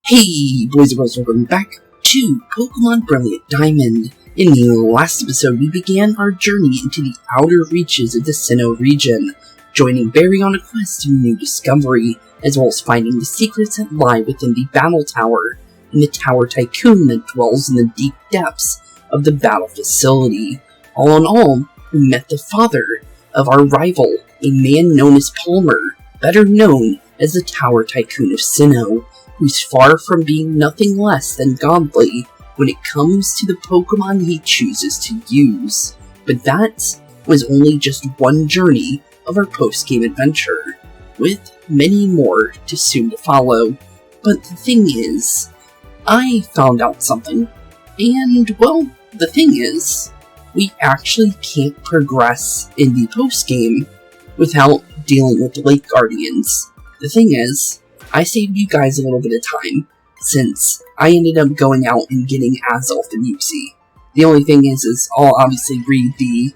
Hey boys and girls, welcome back to Pokemon Brilliant Diamond. In the last episode, we began our journey into the outer reaches of the Sinnoh region, joining Barry on a quest to new discovery, as well as finding the secrets that lie within the Battle Tower, and the Tower Tycoon that dwells in the deep depths of the battle facility. All in all, we met the father of our rival, a man known as Palmer, better known as the Tower Tycoon of Sinnoh, who's far from being nothing less than godly when it comes to the Pokemon he chooses to use. But that was only just one journey of our post-game adventure, with many more to soon to follow. But the thing is, I found out something, and well, the thing is, we actually can't progress in the post-game without dealing with the Lake Guardians. The thing is, I saved you guys a little bit of time, since I ended up going out and getting Azelf and Uxie. The only thing is I'll obviously read the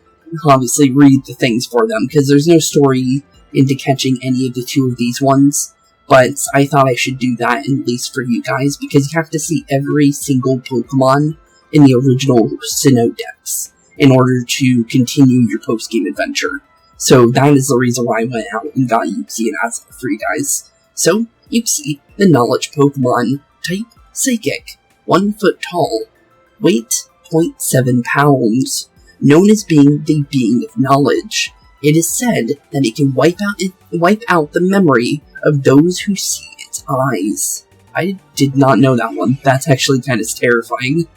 things for them, because there's no story into catching any of the two of these ones, but I thought I should do that at least for you guys, because you have to see every single Pokemon in the original Sinnoh decks in order to continue your post-game adventure. So that is the reason why I went out and got Uxie and Azelf for you guys. So, Uxie, the knowledge Pokemon, type Psychic, 1 foot tall, weight 0.7 pounds, known as being the being of knowledge. It is said that it can wipe out the memory of those who see its eyes. I did not know that one. That's actually kind of terrifying.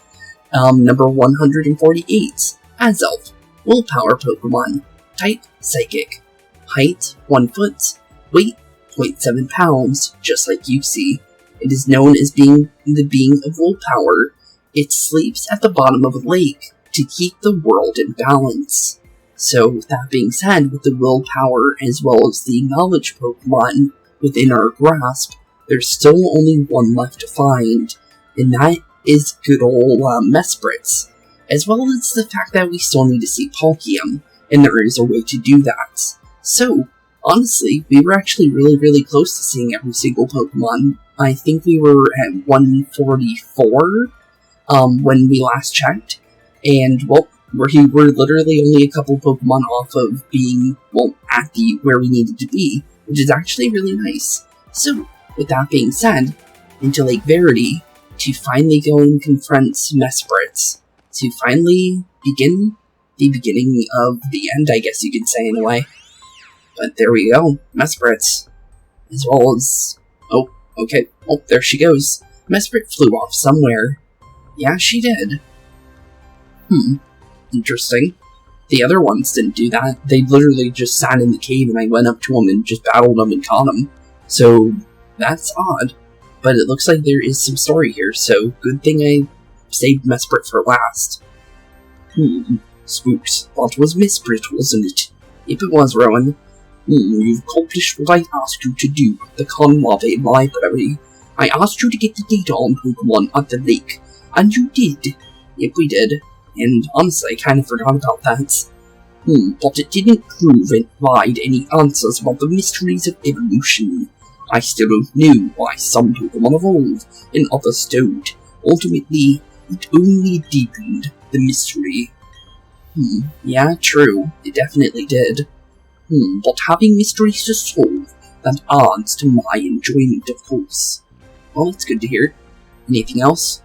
Number 148, Azelf, willpower Pokemon, type Psychic, height 1 foot, weight 0.7 pounds, just like Uxie. It is known as being the being of willpower. It sleeps at the bottom of a lake to keep the world in balance. So, with that being said, with the willpower as well as the knowledge Pokemon within our grasp, there's still only one left to find, and that is good old Mesprit, as well as the fact that we still need to see Palkium, and there is a way to do that. So, honestly, we were actually really close to seeing every single Pokemon. I think we were at 144 when we last checked, and, well, we're literally only a couple Pokemon off of being, well, at where we needed to be, which is actually really nice. So, with that being said, into Lake Verity, to finally go and confront Mesprit, to finally begin the beginning of the end, I guess you could say, in a way. But there we go, Mesprit, as well as... oh, okay, oh, there she goes. Mesprit flew off somewhere. Yeah, she did. Interesting. The other ones didn't do that. They literally just sat in the cave and I went up to them and just battled them and caught them. So, that's odd. But it looks like there is some story here, so good thing I saved Mesprit for last. Spooks, that was Mesprit, wasn't it? If it was, Rowan. You've accomplished what I asked you to do at the Conwave Library. I asked you to get the data on Pokemon at the lake, and you did. Yep, we did. And honestly, I kind of forgot about that. But it didn't provide any answers about the mysteries of evolution. I still don't know why some Pokemon evolve and others don't. Ultimately, it only deepened the mystery. Yeah, true. It definitely did. But having mysteries to solve, that adds to my enjoyment, of course. Well, that's good to hear. Anything else?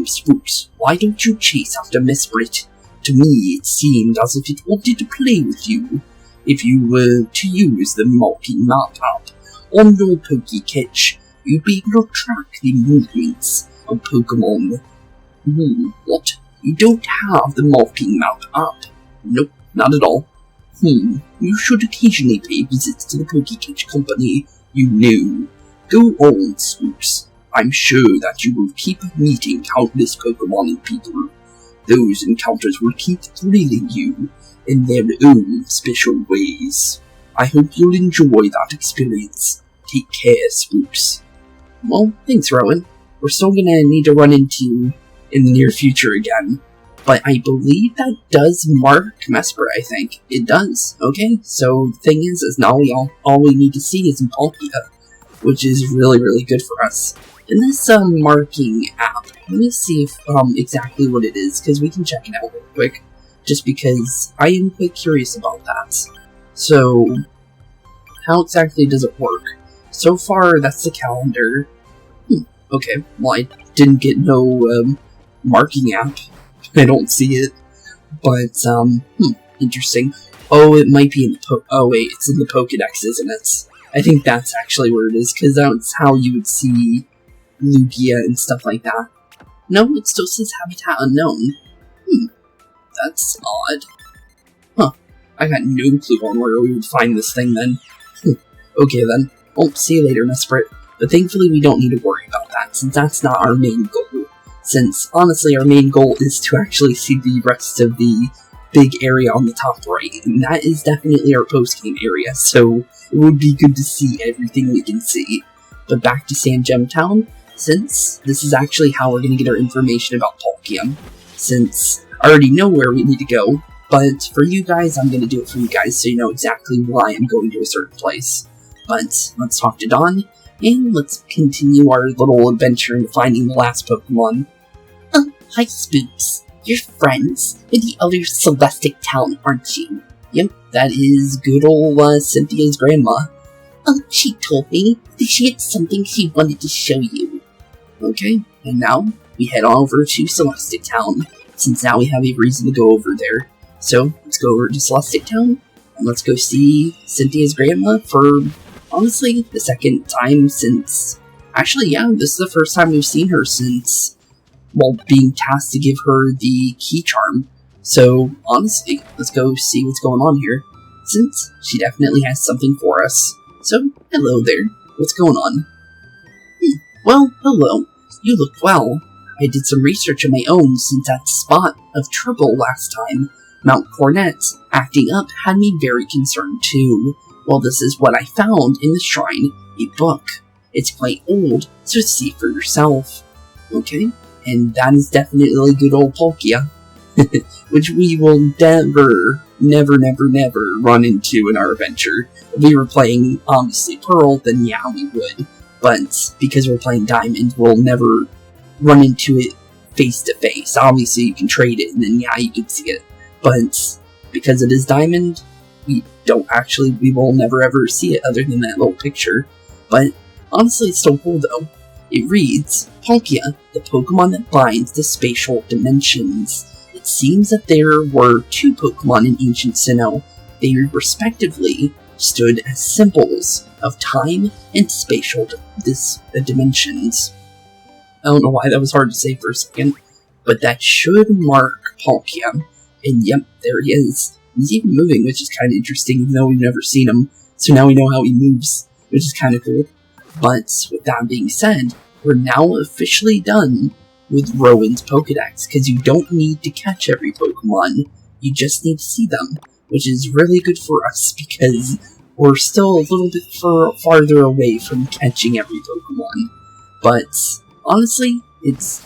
Spooks, why don't you chase after Mesprit? To me, it seemed as if it wanted to play with you. If you were to use the marking map app on your Pokécatch, you'd be able to track the movements of Pokemon. What? You don't have the marking map app? Nope, not at all. You should occasionally pay visits to the Pokécatch company, you know. Go on, Spooks. I'm sure that you will keep meeting countless Pokemon and people. Those encounters will keep thrilling you in their own special ways. I hope you'll enjoy that experience. Take care, Spooks. Well, thanks, Rowan. We're still gonna need to run into you in the near future again. But I believe that does mark Mesprit, I think. It does. Okay, so the thing is now all we need to see is Palkia, which is really good for us. in this marking app, let me see if exactly what it is, because we can check it out real quick, just because I am quite curious about that. So, how exactly does it work? So far, that's the calendar. Okay, well, I didn't get no marking app. I don't see it, but interesting. Oh, it might be in the oh wait, it's in the Pokédex, isn't it? I think that's actually where it is, because that's how you would see Lugia and stuff like that. No, it still says Habitat Unknown. That's odd. Huh, I got no clue on where we would find this thing then. Okay then, well, see you later, Mesprit. But thankfully we don't need to worry about that, since that's not our main goal. Since, honestly, our main goal is to actually see the rest of the big area on the top right, and that is definitely our post-game area, so it would be good to see everything we can see. But back to Sand Gem Town, since this is actually how we're going to get our information about Palkia, since I already know where we need to go, but for you guys, I'm going to do it for you guys so you know exactly why I'm going to a certain place. But let's talk to Dawn, and let's continue our little adventure into finding the last Pokemon. Oh, hi Spooks. You're friends with the other Celestic Town, aren't you? Yep, that is good old Cynthia's grandma. Oh, she told me that she had something she wanted to show you. Okay, and now we head on over to Celestic Town, since now we have a reason to go over there. So, let's go over to Celestic Town, and let's go see Cynthia's grandma for, honestly, the second time since... Actually, yeah, this is the first time we've seen her since, well, being tasked to give her the key charm. So, honestly, let's go see what's going on here, since she definitely has something for us. So, hello there. What's going on? Well, hello. You look well. I did some research of my own since that spot of trouble last time. Mount Cornet acting up had me very concerned too. Well, this is what I found in the shrine, a book. It's quite old, so see for yourself. Okay, and that is definitely good old Palkia, which we will never run into in our adventure. If we were playing, obviously, Pearl, then yeah, we would. But because we're playing Diamond, we'll never run into it face to face. Obviously, you can trade it, and then yeah, you can see it. But because it is Diamond, we will never ever see it other than that little picture. But honestly, it's still cool though. It reads, Palkia, the Pokemon that binds the spatial dimensions. It seems that there were two Pokemon in ancient Sinnoh. They respectively stood as symbols of time and spatial dimensions. I don't know why that was hard to say for a second, but that should mark Palkia. And yep, there he is. He's even moving, which is kind of interesting, even though we've never seen him. So now we know how he moves, which is kind of cool. But with that being said, we're now officially done with Rowan's Pokédex, because you don't need to catch every Pokemon, you just need to see them, which is really good for us, because we're still a little bit farther away from catching every Pokemon. But honestly,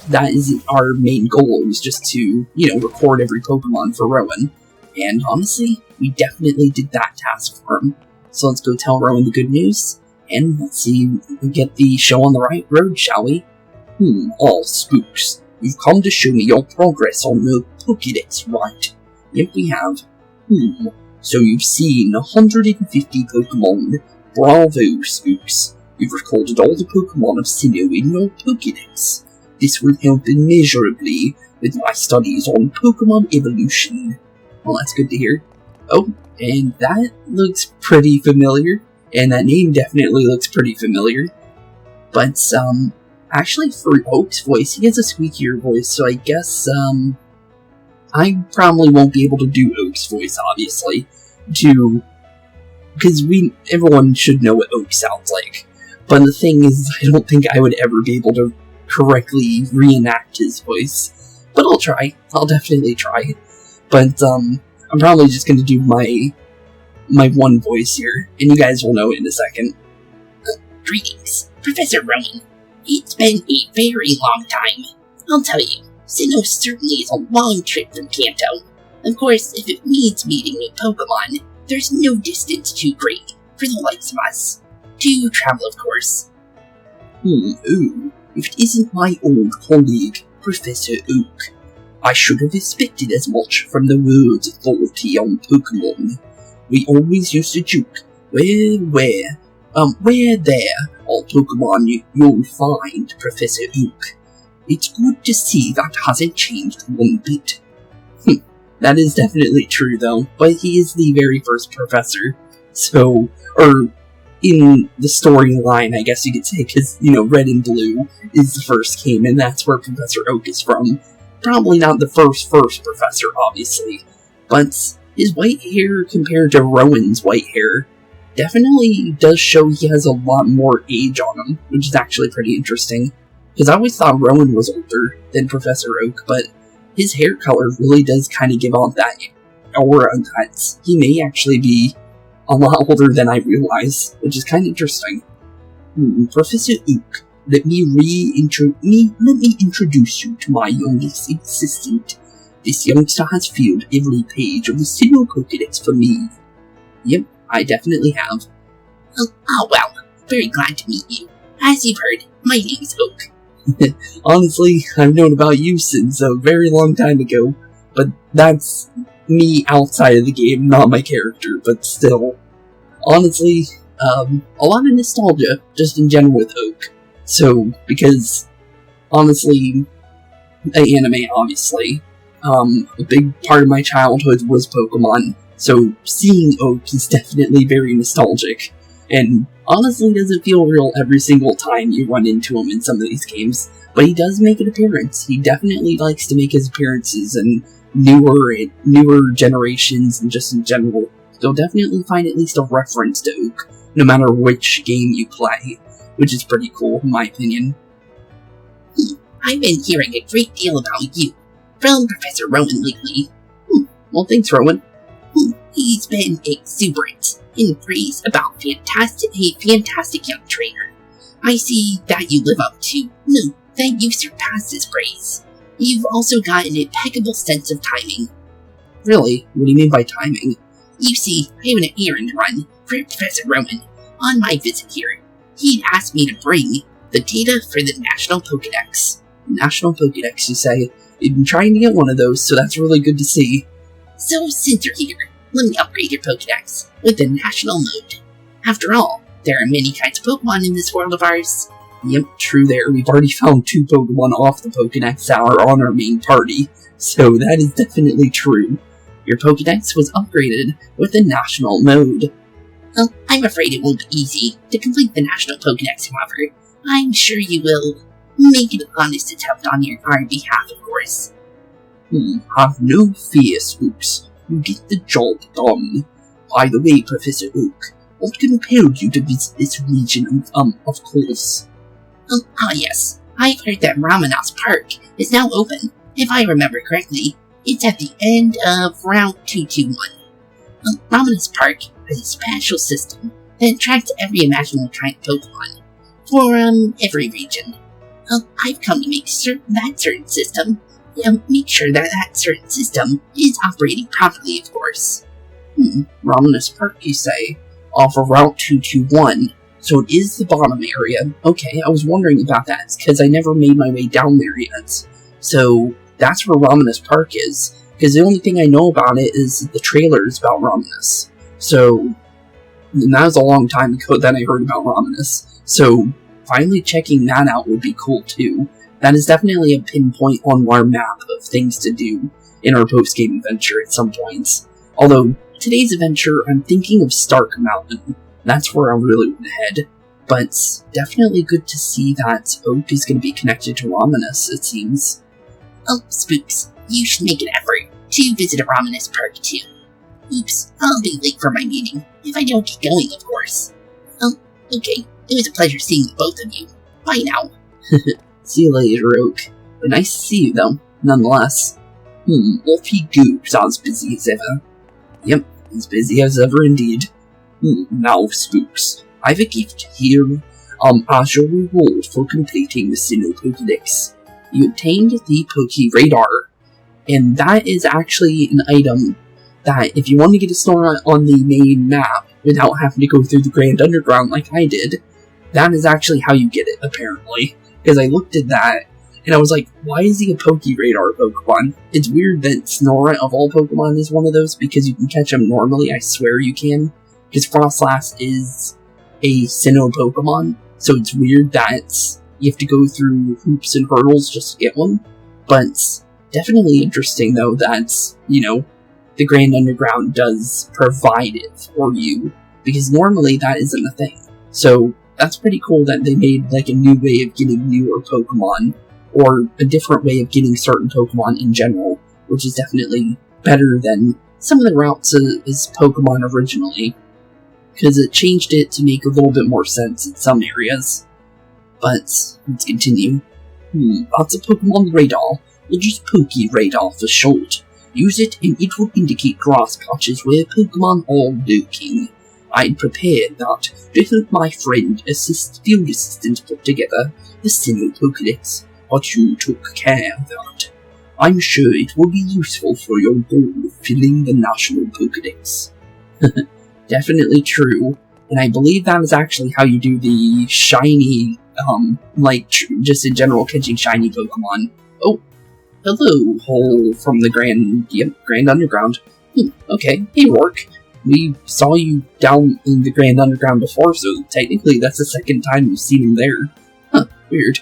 that isn't our main goal. It was just to, record every Pokemon for Rowan. And honestly, we definitely did that task for him. So let's go tell Rowan the good news, and let's see if we can get the show on the right road, shall we? All Spooks. You've come to show me your progress on the Pokédex, right? Yep, we have. So you've seen 150 Pokemon. Bravo, Spooks. You've recorded all the Pokemon of Sinnoh in your Pokédex. This will help immeasurably with my studies on Pokemon evolution. Well, that's good to hear. Oh, and that looks pretty familiar. And that name definitely looks pretty familiar. But, actually for Oak's voice, he has a squeakier voice, so I guess, I probably won't be able to do Oak's voice, obviously. Because everyone should know what Oak sounds like. But the thing is, I don't think I would ever be able to correctly reenact his voice. But I'll try. I'll definitely try. But, I'm probably just gonna do my one voice here, and you guys will know it in a second. Greetings, Professor Rowan. It's been a very long time. I'll tell you, Sinnoh certainly is a long trip from Kanto. Of course, if it means meeting new Pokemon, there's no distance too great for the likes of us. To travel, of course. Ooh. if it isn't my old colleague, Professor Oak. I should have expected as much from the world's authority on Pokemon. We always used to joke, where there are Pokemon you'll find, Professor Oak. It's good to see that hasn't changed one bit. That is definitely true though, but he is the very first professor, so, or in the storyline, I guess you could say, because, Red and Blue is the first game, and that's where Professor Oak is from. Probably not the first professor, obviously, but his white hair compared to Rowan's white hair definitely does show he has a lot more age on him, which is actually pretty interesting, because I always thought Rowan was older than Professor Oak, but his hair color really does kind of give off that aura that he may actually be a lot older than I realize, which is kind of interesting. Professor Oak, let me introduce you to my youngest assistant. This youngster has filled every page of the Sinnoh Pokédex for me. Yep, I definitely have. Oh, well, very glad to meet you. As you've heard, my name's Oak. Honestly, I've known about you since a very long time ago, but that's me outside of the game, not my character, but still. Honestly, a lot of nostalgia, just in general with Oak. So, because, honestly, the anime, obviously, a big part of my childhood was Pokemon, so seeing Oak is definitely very nostalgic, and honestly doesn't feel real every single time you run into him in some of these games, but he does make an appearance. He definitely likes to make his appearances in newer generations and just in general. You'll definitely find at least a reference to Oak, no matter which game you play, which is pretty cool, in my opinion. I've been hearing a great deal about you from Professor Rowan lately. Well, thanks, Rowan. He's been exuberant in praise about a fantastic young trainer. I see that you live up to, that you surpass his praise. You've also got an impeccable sense of timing. Really? What do you mean by timing? You see, I have an errand to run for Professor Rowan on my visit here. He'd asked me to bring the data for the National Pokédex. National Pokédex, you say? You've been trying to get one of those, so that's really good to see. So, since you're here, let me upgrade your Pokédex with the National Mode. After all, there are many kinds of Pokemon in this world of ours. Yep, true there. We've already found 2 Pokemon off the Pokédex that are on our main party, so that is definitely true. Your Pokédex was upgraded with the National Mode. Well, I'm afraid it won't be easy to complete the National Pokédex, however. I'm sure you will make an honest attempt on our behalf, of course. Have no fear, Spooks. You get the job done. By the way, Professor Oak, what compelled you to visit this region, of course? Yes. I've heard that Ramenos Park is now open. If I remember correctly, it's at the end of Route 221. Ramenos Park has a special system that attracts every imaginable kind of Pokemon for, every region. I've come to make certain that certain system is operating properly, of course. Ramenos Park, you say? Off of Route 221. So it is the bottom area. Okay, I was wondering about that, because I never made my way down there yet. So, that's where Ramenos Park is, because the only thing I know about it is the trailers about Ramenos. So, and that was a long time ago that I heard about Ramenos. So, finally checking that out would be cool too. That is definitely a pinpoint on our map of things to do in our post-game adventure at some points. Although, today's adventure, I'm thinking of Stark Mountain. That's where I really want to head. But definitely good to see that Oak is going to be connected to Ramenos, it seems. Oh, Spooks, you should make an effort to visit a Ramenos Park too. Oops, I'll be late for my meeting, if I don't get going, of course. Oh, okay, it was a pleasure seeing both of you. Bye now. See you later, Oak. But nice to see you, though, nonetheless. Off he goes, as busy as ever. Yep, as busy as ever indeed. Now, Spooks, I've a gift here, as your reward for completing the Sinnoh Pokédex. You obtained the Poké Radar, and that is actually an item that, if you want to get a store on the main map without having to go through the Grand Underground like I did, that is actually how you get it, apparently. because I looked at that, and I was like, why is he a Pokeradar Pokemon? It's weird that Snorunt of all Pokemon is one of those, because you can catch him normally, I swear you can, because Frostlass is a Sinnoh Pokemon, so it's weird that you have to go through hoops and hurdles just to get one, but definitely interesting, though, that, the Grand Underground does provide it for you, because normally that isn't a thing. So that's pretty cool that they made like a new way of getting newer Pokemon, or a different way of getting certain Pokemon in general, which is definitely better than some of the routes as Pokemon originally, because it changed it to make a little bit more sense in some areas. But let's continue. Lots of Pokemon radar. We'll just Pokeradar for short. Use it and it will indicate grass patches where Pokemon are lurking. I'd prepared that to help my friend field assistant put together the Sinnoh Pokedex, but you took care of that. I'm sure it will be useful for your goal of filling the National Pokedex. Definitely true, and I believe that is actually how you do the shiny, just in general catching shiny Pokemon. Oh, hello, hole from the Grand Underground. Okay, hey Rourke. We saw you down in the Grand Underground before, so technically that's the second time we've seen him there. Huh, weird.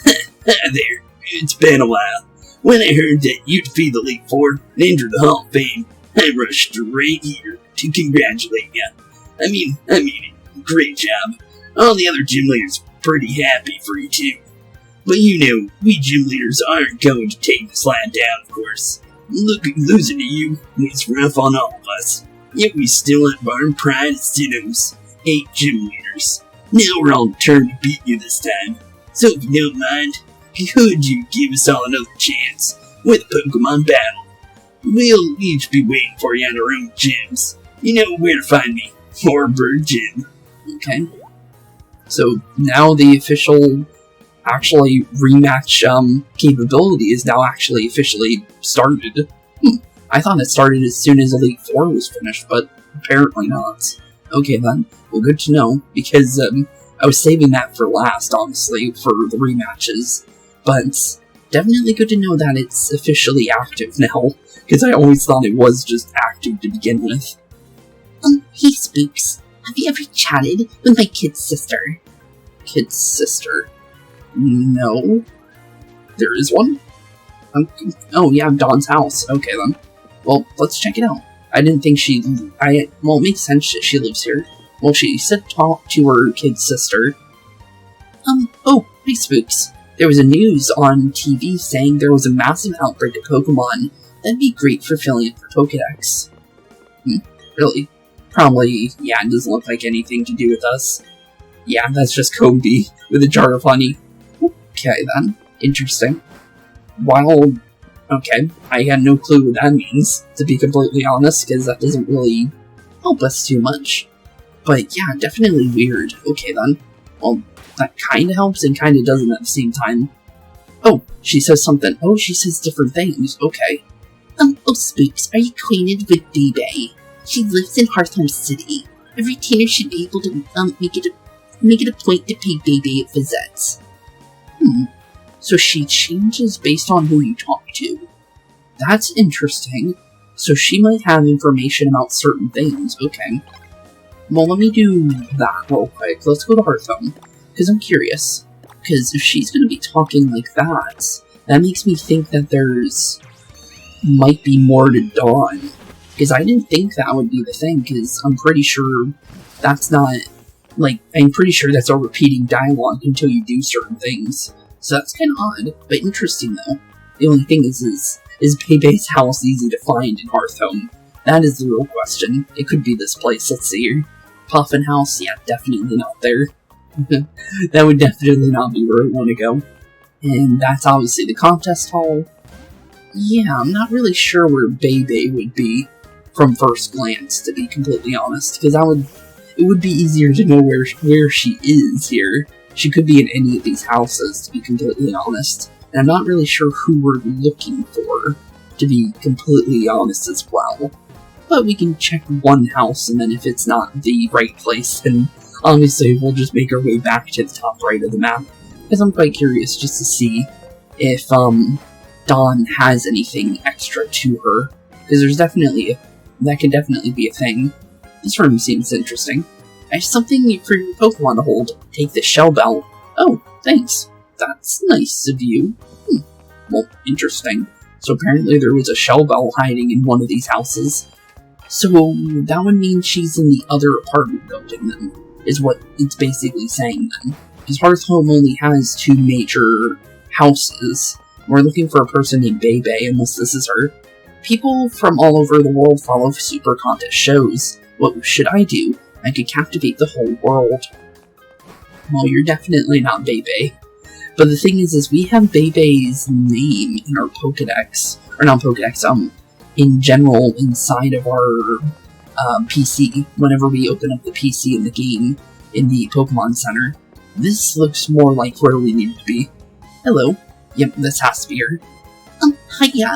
Hi there, it's been a while. When I heard that you'd defeat the Elite Four and enter the Hall of Fame, I rushed straight here to congratulate you. I mean, great job. All the other gym leaders are pretty happy for you too. But we gym leaders aren't going to take this lad down, of course. Losing to you was rough on all of us. Yet we still have our pride as Sinnoh's 8 gym leaders. Now we're all determined to beat you this time. So if you don't mind, could you give us all another chance with a Pokemon battle? We'll each be waiting for you at our own gyms. You know where to find me. Bird Gym. Okay. So now the official rematch capability is now actually officially started. I thought it started as soon as Elite Four was finished, but apparently not. Okay then, well good to know, because I was saving that for last, honestly, for the rematches. But definitely good to know that it's officially active now, because I always thought it was just active to begin with. Hey Spooks, have you ever chatted with my kid's sister? Kid's sister? No. There is one? Oh yeah, Dawn's house. Okay then. Well, let's check it out. I didn't think it makes sense that she lives here. Well, she said talk to her kid's sister. Oh, hey Spooks. There was a news on TV saying there was a massive outbreak of Pokemon. That'd be great for filling up your Pokedex. Really? Probably, yeah, it doesn't look like anything to do with us. Yeah, that's just Kobe with a jar of honey. Okay then. Interesting. Well, okay, I had no clue what that means, to be completely honest, because that doesn't really help us too much. But yeah, definitely weird. Okay then. Well, that kinda helps and kinda doesn't at the same time. Oh, she says something. Oh, she says different things. Okay. Oh Spooks, are you acquainted with Bebe? She lives in Hearthome City. Every trainer should be able to make it a point to pay Bebe a visit. So she changes based on who you talk to. That's interesting. So she might have information about certain things. Okay. Well, let me do that real quick. Let's go to Hearthome, because I'm curious. Because if she's going to be talking like that, that makes me think that might be more to Dawn. Because I didn't think that would be the thing, because I'm pretty sure that's not, I'm pretty sure that's a repeating dialogue until you do certain things. So that's kind of odd, but interesting though. The only thing is Bebe's house easy to find in Hearthome? That is the real question. It could be this place, let's see here. Puffin House, yeah, definitely not there. That would definitely not be where I want to go. And that's obviously the contest hall. Yeah, I'm not really sure where Bebe would be from first glance, to be completely honest, because it would be easier to know where she is here. She could be in any of these houses, to be completely honest. And I'm not really sure who we're looking for, to be completely honest as well. But we can check one house, and then if it's not the right place, then obviously we'll just make our way back to the top right of the map. because I'm quite curious just to see if Dawn has anything extra to her, because that could definitely be a thing. This room seems interesting. I have something for your Pokemon to hold. Take the shell bell. Oh, thanks. That's nice of you. Well, interesting. So apparently there was a shell bell hiding in one of these houses. So that would mean she's in the other apartment building then, is what it's basically saying then. Because Hearthhome only has 2 major houses. We're looking for a person named Bebe, unless this is her. People from all over the world follow Super Contest shows. What should I do? I could captivate the whole world. Well, you're definitely not Bebe. But the thing is we have Bebe's name in our Pokedex. Or not Pokedex, in general inside of our PC. Whenever we open up the PC in the game, in the Pokemon Center. This looks more like where we need to be. Hello. Yep, this has to be her. Hiya.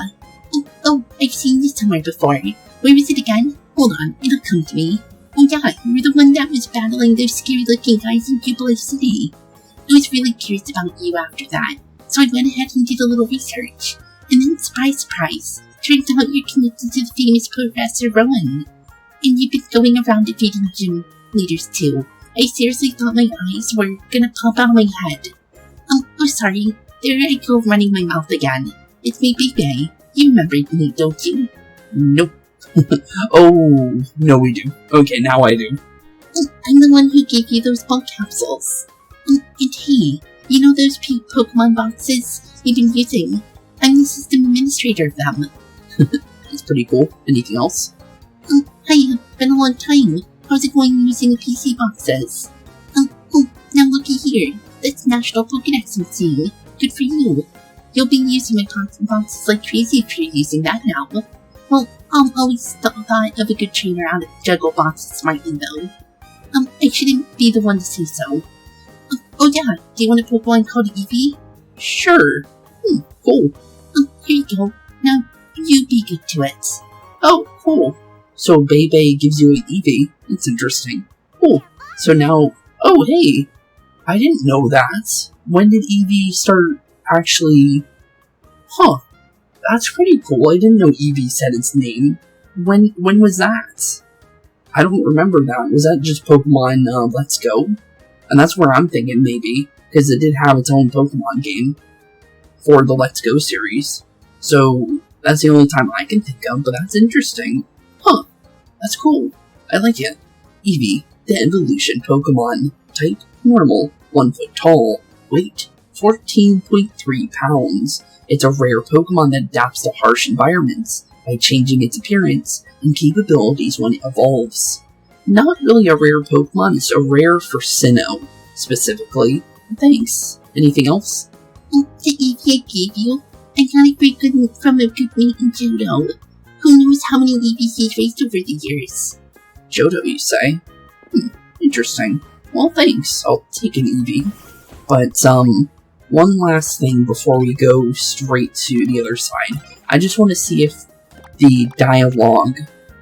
Oh, I've seen this somewhere before. Where was it again? Hold on, it'll come to me. Oh yeah, you were the one that was battling those scary-looking guys in Jubilee City. I was really curious about you after that, so I went ahead and did a little research. And then, surprise, surprise, turns out you're connected to the famous Professor Rowan. And you've been going around defeating gym leaders too. I seriously thought my eyes were gonna pop out of my head. Oh sorry, there I go running my mouth again. It's me, Bebe. You remember me, don't you? Nope. Oh, no we do. Okay, now I do. I'm the one who gave you those ball capsules. And hey, you know those Pokemon boxes you've been using? I'm the system administrator of them. That's pretty cool. Anything else? Hi, been a long time. How's it going using the PC boxes? Now looky here. That's National Pokedex I'm seeing. Good for you. You'll be using my boxes like crazy if you're using that now. Well, I've always thought of a good trainer out of juggle boxes smartly though. I shouldn't be the one to say so. Oh yeah, do you want a Pokemon called Eevee? Sure. Cool. Here you go. Now, you be good to it. Oh, cool. So Bebe gives you an Eevee. That's interesting. Cool. So now... Oh, hey! I didn't know that. When did Eevee start actually... Huh. That's pretty cool. I didn't know Eevee said its name. When was that? I don't remember that. Was that just Pokemon Let's Go? And that's where I'm thinking, maybe. Because it did have its own Pokemon game for the Let's Go series. So, that's the only time I can think of, but that's interesting. Huh. That's cool. I like it. Eevee, the evolution Pokemon. Type, normal. 1 foot tall. Weight, 14.3 pounds. It's a rare Pokemon that adapts to harsh environments by changing its appearance and capabilities when it evolves. Not really a rare Pokemon, it's a rare for Sinnoh, specifically. Thanks. Anything else? The Eevee I gave you, I got it from a good mate in Johto. Who knows how many Eevees he's raised over the years? Johto, you say? Interesting. Well, thanks. I'll take an Eevee. But, one last thing before we go straight to the other side. I just want to see if the dialogue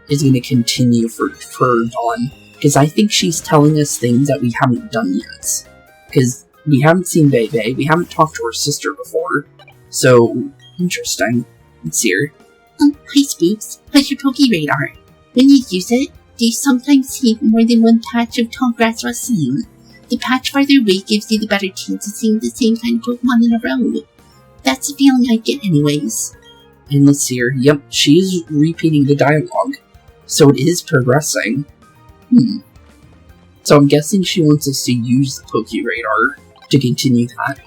is going to continue for Dawn. Because I think she's telling us things that we haven't done yet. Because we haven't seen Bebe, we haven't talked to her sister before. So, interesting. Let's see her. Hi Spooks, how's your Pokeradar? When you use it, do you sometimes see more than one patch of tall grass rustling? The patch farther away gives you the better chance of seeing the same kind of Pokemon in a row. That's the feeling I get anyways. And let's see her. Yep, she is repeating the dialogue. So it is progressing. So I'm guessing she wants us to use the Pokeradar to continue that.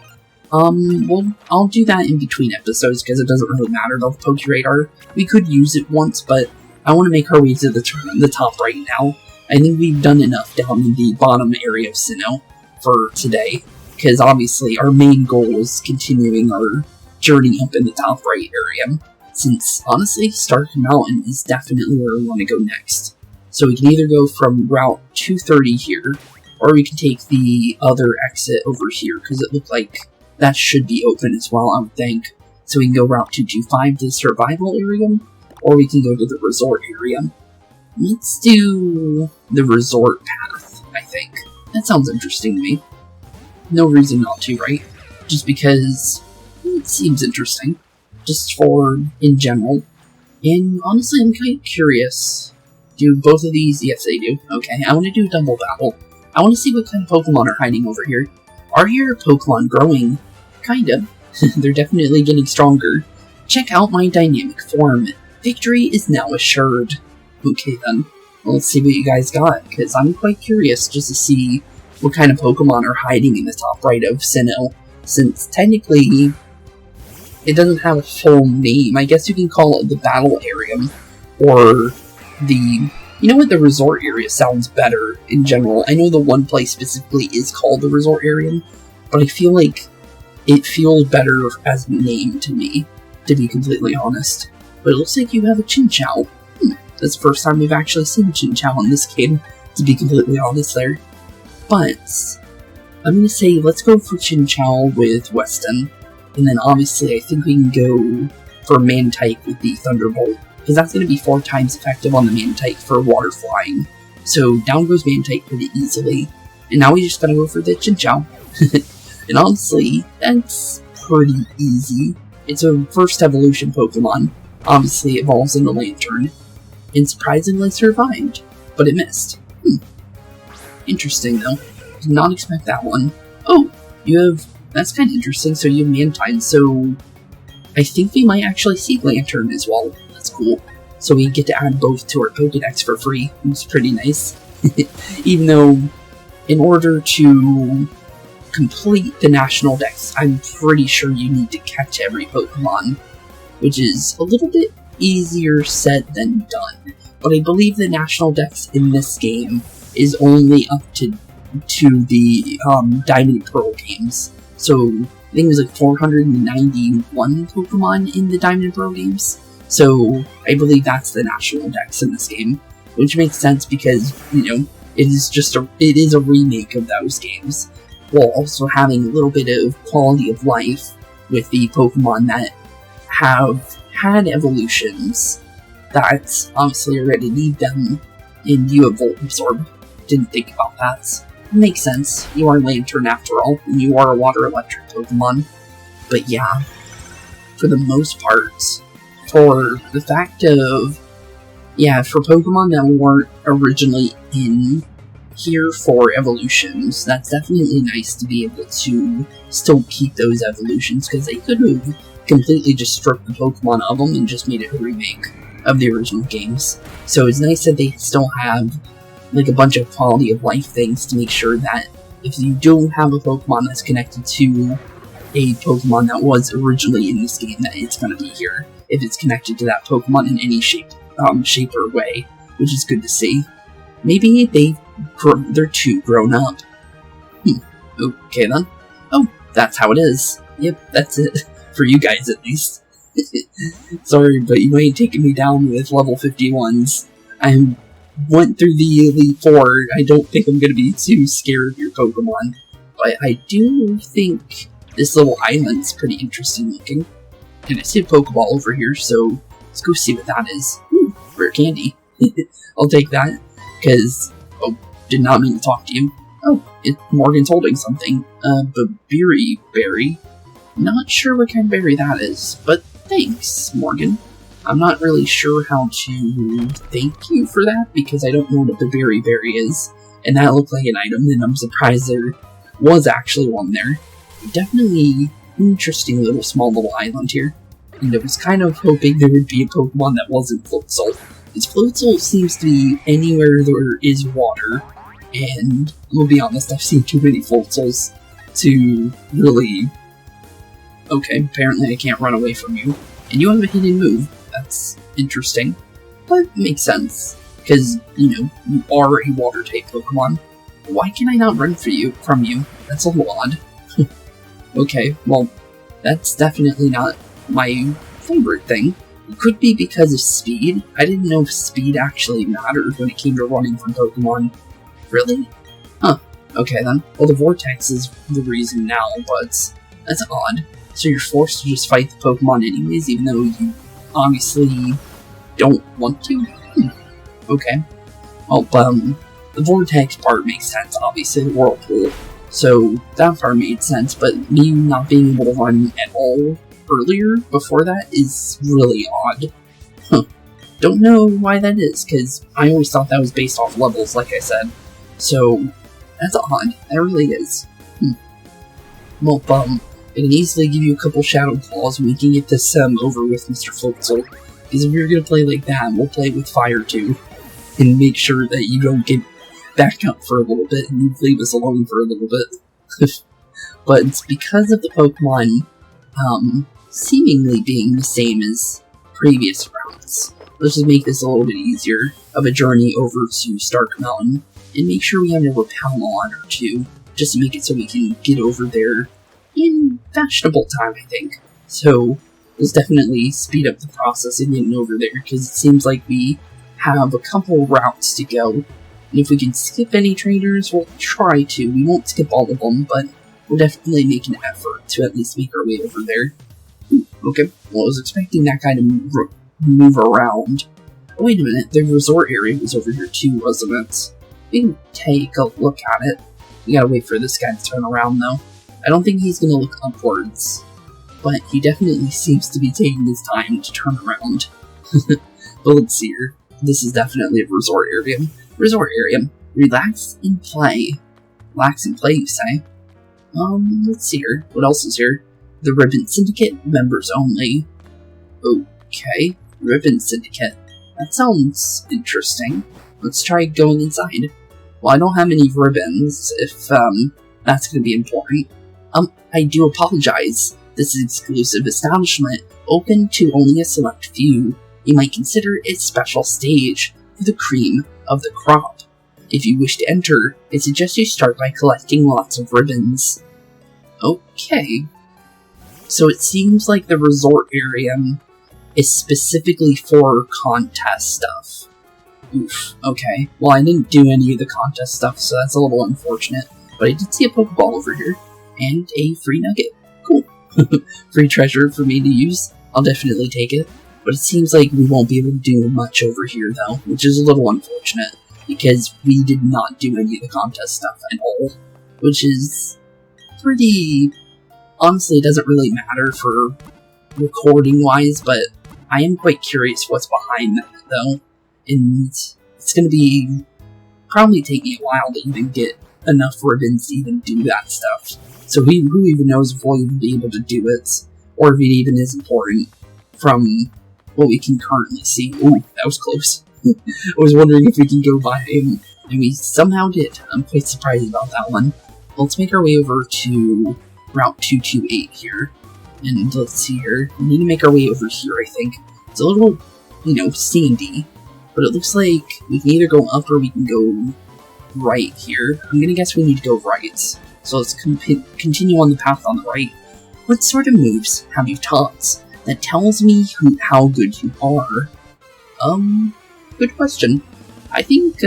Well, I'll do that in between episodes because it doesn't really matter about the Pokeradar. We could use it once, but I want to make our way to the top right now. I think we've done enough down in the bottom area of Sinnoh for today, because obviously our main goal is continuing our journey up in the top right area, since honestly Stark Mountain is definitely where we want to go next. So we can either go from Route 230 here, or we can take the other exit over here, because it looked like that should be open as well, I would think. So we can go Route 225 to the survival area, or we can go to the resort area. Let's do the resort path, I think. That sounds interesting to me. No reason not to, right? just because it seems interesting, just for in general. And honestly, I'm kind of curious. Do both of these? Yes, they do. Okay, I want to do double battle. I want to see what kind of Pokemon are hiding over here. Are your Pokemon growing? Kind of. They're definitely getting stronger. Check out my dynamic form. Victory is now assured. Okay then, well, let's see what you guys got, because I'm quite curious just to see what kind of Pokemon are hiding in the top right of Sinnoh, since technically it doesn't have a full name. I guess you can call it the battle area, or the... You know what, the resort area sounds better in general. I know the one place specifically is called the resort area, but I feel like it feels better as a name to me, to be completely honest. But it looks like you have a Chinchou. That's the first time we've actually seen Chinchou in this game, to be completely honest there. But I'm going to say let's go for Chinchou with Weston, and then obviously I think we can go for Mantike with the Thunderbolt, because that's going to be 4 times effective on the Mantike for water flying. So down goes Mantike pretty easily, and now we just gotta go for the Chinchou. And honestly, that's pretty easy. It's a first evolution Pokemon, obviously evolves into Lantern, and surprisingly survived, but it missed. Interesting though, did not expect that one. Oh, you have, that's kind of interesting, so you have Mantine, so I think we might actually see Lantern as well. That's cool. So we get to add both to our Pokédex for free, which is pretty nice. Even though, in order to complete the National Dex, I'm pretty sure you need to catch every Pokemon, which is a little bit easier said than done. But I believe the National Dex in this game is only up to the Diamond and Pearl games. So I think it was like 491 Pokemon in the Diamond and Pearl games. So I believe that's the National Dex in this game, which makes sense because, you know, it is a remake of those games, while also having a little bit of quality of life with the Pokemon that have had evolutions that obviously already need them, and you have Volt Absorb. Didn't think about that. Makes sense. You are Lantern after all, and you are a Water Electric Pokemon. But yeah, for the most part, for the fact of, yeah, for Pokemon that weren't originally in here for evolutions, that's definitely nice to be able to still keep those evolutions, because they could have completely just stripped the Pokemon of them and just made it a remake of the original games. So it's nice that they still have like a bunch of quality of life things to make sure that if you do have a Pokemon that's connected to a Pokemon that was originally in this game, that it's going to be here if it's connected to that Pokemon in any shape or way, which is good to see. Maybe they're too grown up. Okay then. Oh, that's how it is. Yep, that's it. For you guys at least. Sorry, but you ain't taking me down with level 51s. I went through the Elite Four. I don't think I'm going to be too scared of your Pokemon. But I do think this little island's pretty interesting looking. And I see a Pokeball over here, so let's go see what that is. Ooh, rare candy. I'll take that, because, oh, did not mean to talk to you. Oh, Morgan's holding something. Berry berry. Not sure what kind of berry that is, but thanks, Morgan. I'm not really sure how to thank you for that, because I don't know what the berry is, and that looked like an item, and I'm surprised there was actually one there. Definitely interesting small little island here, and I was kind of hoping there would be a Pokemon that wasn't Floatzel, because Floatzel seems to be anywhere there is water, and I'm gonna be honest, I've seen too many Floatzels to really... Okay, apparently I can't run away from you. And you have a hidden move. That's interesting. But makes sense. Because, you know, you are a water-type Pokemon. Why can I not run from you? That's a little odd. Okay, well, that's definitely not my favorite thing. It could be because of speed. I didn't know if speed actually mattered when it came to running from Pokemon. Really? Huh. Okay then. Well, the Vortex is the reason now, but that's odd. So you're forced to just fight the Pokemon anyways, even though you obviously don't want to? Okay. Well, the Vortex part makes sense, obviously, the Whirlpool. So that part made sense, but me not being able to run at all earlier before that is really odd. Don't know why that is, because I always thought that was based off levels, like I said. So, that's odd. That really is. Well, I can easily give you a couple Shadow Claws and we can get this over with, Mr. Floatzel. Because if you're going to play like that, we'll play with fire too. And make sure that you don't get back up for a little bit and you leave us alone for a little bit. But it's because of the Pokemon seemingly being the same as previous rounds. Let's just make this a little bit easier of a journey over to Stark Mountain, and make sure we have a Repelmon or two, just to make it so we can get over there in fashionable time, I think. So, let's definitely speed up the process of getting over there, because it seems like we have a couple routes to go, and if we can skip any trainers, we'll try to. We won't skip all of them, but we'll definitely make an effort to at least make our way over there. Okay, well, I was expecting that guy to move around. Oh, wait a minute, the resort area was over here too, wasn't it? We can take a look at it. We gotta wait for this guy to turn around, though. I don't think he's gonna look upwards, but he definitely seems to be taking his time to turn around. But let's see here. This is definitely a resort area. Resort area. Relax and play. Relax and play, you say? Let's see here. What else is here? The Ribbon Syndicate, members only. Okay, Ribbon Syndicate. That sounds interesting. Let's try going inside. Well, I don't have any ribbons, if, that's gonna be important. I do apologize. This is an exclusive establishment, open to only a select few. You might consider it a special stage for the cream of the crop. If you wish to enter, I suggest you start by collecting lots of ribbons. Okay. So it seems like the resort area is specifically for contest stuff. Oof, okay. Well, I didn't do any of the contest stuff, so that's a little unfortunate. But I did see a Pokeball over here, and a free nugget. Cool. Free treasure for me to use. I'll definitely take it. But it seems like we won't be able to do much over here, though, which is a little unfortunate, because we did not do any of the contest stuff at all. Which is pretty... Honestly, it doesn't really matter for recording-wise, but I am quite curious what's behind that, though. And it's going to be... probably take me a while to even get enough ribbons to even do that stuff. So who even knows if we'll even be able to do it, or if it even is important from what we can currently see. Ooh, that was close. I was wondering if we can go by him, and we somehow did. I'm quite surprised about that one. Let's make our way over to Route 228 here. And let's see here. We need to make our way over here, I think. It's a little, sandy. But it looks like we can either go up or we can go right here. I'm gonna guess we need to go right. So let's continue on the path on the right. What sort of moves have you taught that tells me how good you are? Good question. I think,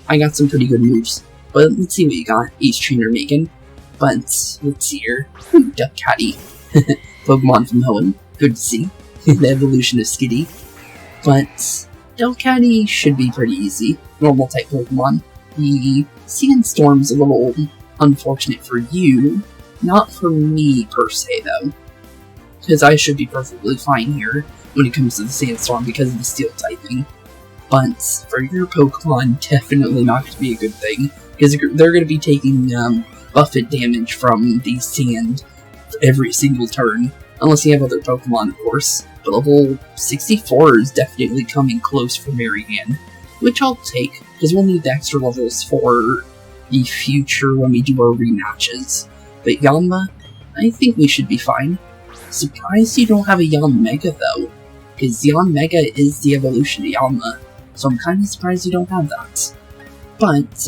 I got some pretty good moves. But let's see what you got, Ace Trainer Megan. But, let's see here. Ooh, Duck Catty. Pokemon from Hoenn. Good to see. The evolution of Skitty. But, Delcatty should be pretty easy. Normal type Pokemon. The Sandstorm's a little unfortunate for you. Not for me, per se, though. Because I should be perfectly fine here when it comes to the Sandstorm because of the Steel typing. But for your Pokemon, definitely not going to be a good thing. Because they're going to be taking buffet damage from the sand every single turn. Unless you have other Pokemon, of course. But level 64 is definitely coming close for Marianne. Which I'll take, because we'll need the extra levels for the future when we do our rematches. But Yanma, I think we should be fine. Surprised you don't have a Yanmega, though. Because Yanmega is the evolution of Yanma. So I'm kind of surprised you don't have that. But,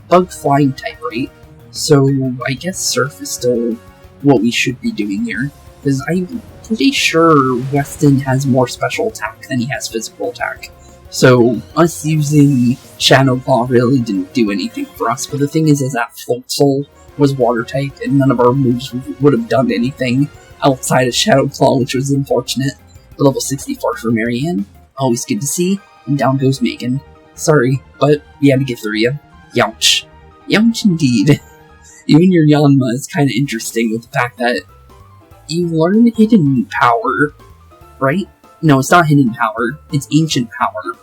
Bug Flying type, right? So, I guess Surf is still what we should be doing here. Because I'm pretty sure Weston has more special attack than he has physical attack. So, us using Shadow Claw really didn't do anything for us. But the thing is that Floatzel was Water type, and none of our moves would have done anything outside of Shadow Claw, which was unfortunate. But level 64 for Marianne, always good to see. And down goes Megan. Sorry, but we had to get through you. Youch. Youch indeed. Even your Yanma is kind of interesting with the fact that you learn hidden power, right? No, it's not hidden power, it's ancient power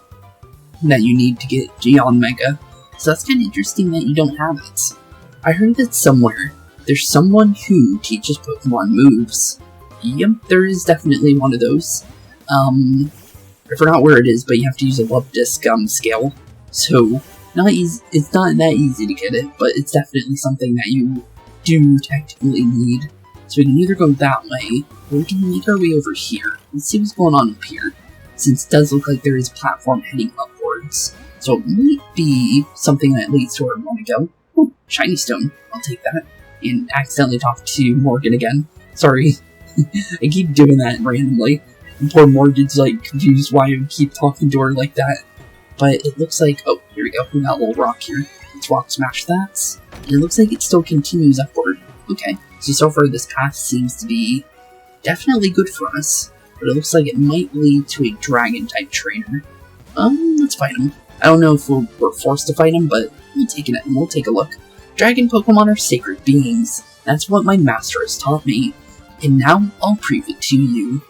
that you need to get Yanmega. So that's kind of interesting that you don't have it. I heard that somewhere, there's someone who teaches Pokemon moves. Yep, there is definitely one of those. I forgot where it is, but you have to use a love disc scale. So, not easy. It's not that easy to get it, but it's definitely something that you do technically need. So we can either go that way, or we can make our way over here. Let's see what's going on up here, since it does look like there is a platform heading upwards. So it might be something that leads to where we want to go. Oh, shiny stone. I'll take that. And accidentally talk to Morgan again. Sorry. I keep doing that randomly. And poor Morgan's like confused why I keep talking to her like that. But it looks like, oh, here we go. We got a little rock here. Let's rock smash that. And it looks like it still continues upward. Okay. So far this path seems to be definitely good for us. But it looks like it might lead to a dragon-type trainer. Let's fight him. I don't know if we're forced to fight him, but we'll take it and we'll take a look. Dragon Pokemon are sacred beings. That's what my master has taught me. And now I'll prove it to you.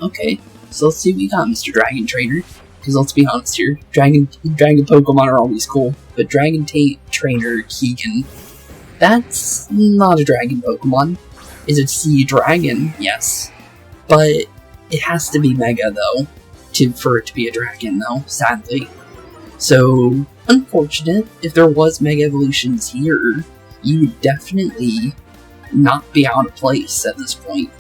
Okay, so let's see what you got, Mr. Dragon Trainer. Because let's be honest here, Dragon Pokemon are always cool, but Dragon Trainer Keegan, that's not a Dragon Pokemon. Is it Sea Dragon? Yes. But it has to be Mega, though, for it to be a dragon, though, sadly. So, unfortunate, if there was Mega Evolutions here, you would definitely not be out of place at this point.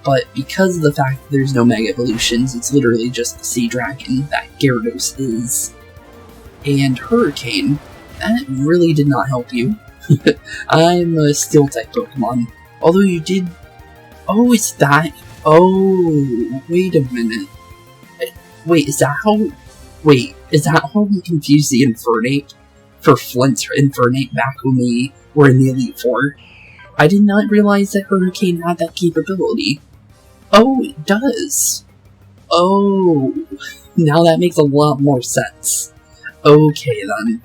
But because of the fact that there's no Mega Evolutions, it's literally just the Sea Dragon that Gyarados is. And Hurricane, that really did not help you. I'm a Steel-type Pokemon. Although you did... Oh, it's that... Oh, wait a minute. Wait, is that how... Wait, is that how we confused the Infernape for Flint's Infernape back when we were in the Elite Four? I did not realize that Hurricane had that capability. Oh, it does. Oh, now that makes a lot more sense. Okay, then.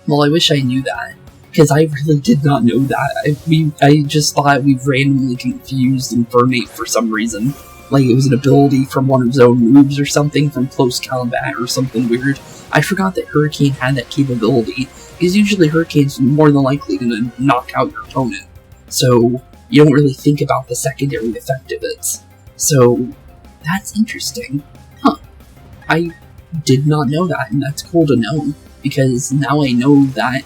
Well, I wish I knew that, because I really did not know that. I just thought we randomly confused Infernape for some reason. Like it was an ability from one of his own moves or something from close combat or something weird. I forgot that Hurricane had that capability, because usually Hurricane's more than likely going to knock out your opponent. So, you don't really think about the secondary effect of it. So, that's interesting. Huh. I did not know that, and that's cool to know, because now I know that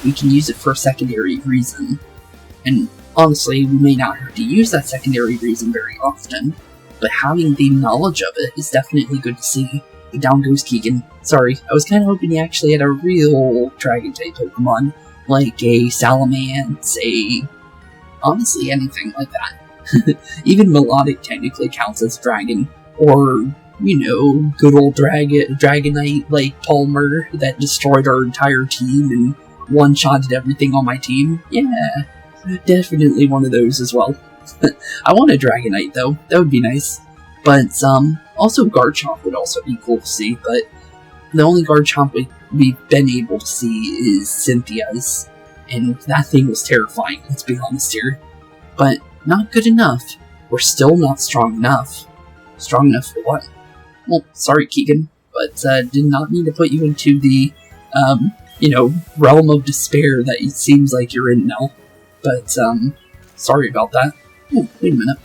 we can use it for a secondary reason. And honestly, we may not have to use that secondary reason very often, but having the knowledge of it is definitely good to see. But down goes Keegan. Sorry, I was kind of hoping he actually had a real Dragon-type Pokemon, like a Salamence, honestly, anything like that. Even Melodic technically counts as dragon. Or, you know, good old Dragonite like Palmer that destroyed our entire team and one-shotted everything on my team. Yeah, definitely one of those as well. I want a Dragonite though, that would be nice. But, also Garchomp would also be cool to see, but the only Garchomp we've been able to see is Cynthia's. And that thing was terrifying, let's be honest here. But not good enough. We're still not strong enough. Strong enough for what? Well, sorry Keegan, but did not mean to put you into the, you know, realm of despair that it seems like you're in now. But, sorry about that. Oh, wait a minute.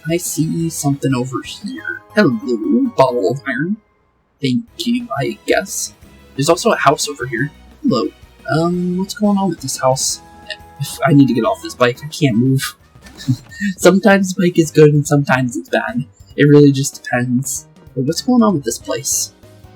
I see something over here. Hello, bottle of iron. Thank you, I guess. There's also a house over here. Hello. What's going on with this house? If I need to get off this bike, I can't move. Sometimes the bike is good and sometimes it's bad. It really just depends. But what's going on with this place?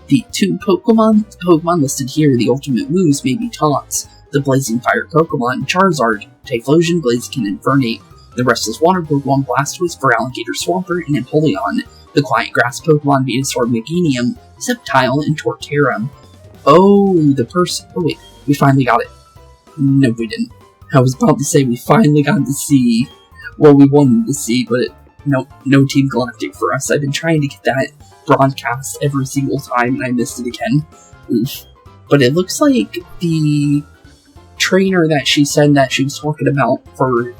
The two Pokemon listed here, the ultimate moves may be taught. The Blazing Fire Pokemon, Charizard, Typhlosion, Blaziken, and Infernape. The Restless Water Pokemon, Blastoise, Feraligatr, Swampert, and Empoleon. The Quiet Grass Pokemon, Venusaur, Meganium, Sceptile, and Torterra. Oh, the person. Oh wait, we finally got it. No, we didn't. I was about to say we finally got to see what we wanted to see, but nope, no Team Galactic for us. I've been trying to get that broadcast every single time, and I missed it again. Oof. But it looks like the trainer that she said that she was talking about for,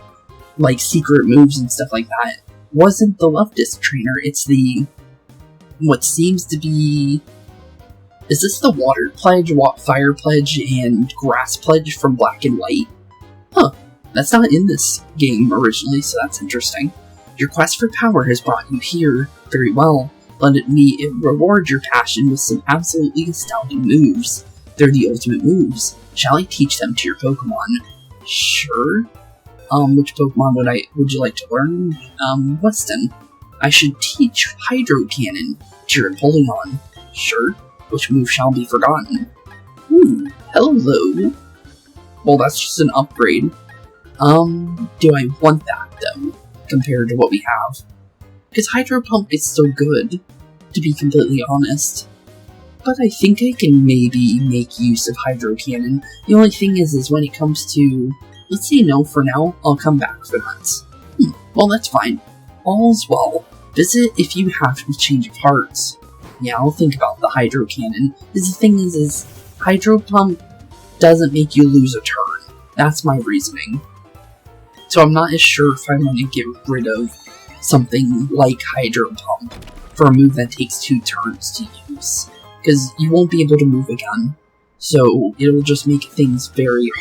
like, secret moves and stuff like that wasn't the leftist trainer. It's the, what seems to be, is this the water pledge, fire pledge, and grass pledge from Black and White? Huh, that's not in this game originally, so that's interesting. Your quest for power has brought you here. Very well. Let me reward your passion with some absolutely astounding moves. They're the ultimate moves. Shall I teach them to your Pokemon? Sure. Which Pokemon would you like to learn? Weston. I should teach Hydro Cannon to your Empoleon. Sure. Which move shall be forgotten? Ooh, hello. Well, that's just an upgrade. Do I want that, though, compared to what we have? Because Hydro Pump is so good, to be completely honest. But I think I can maybe make use of Hydro Cannon. The only thing is when it comes to... Let's say no for now, I'll come back for that. Well, that's fine. All's well. Visit if you have a change of hearts. Yeah, I'll think about the Hydro Cannon. Because the thing is Hydro Pump doesn't make you lose a turn. That's my reasoning. So I'm not as sure if I want to get rid of something like Hydro Pump for a move that takes 2 turns to use. Because you won't be able to move again. So it'll just make things very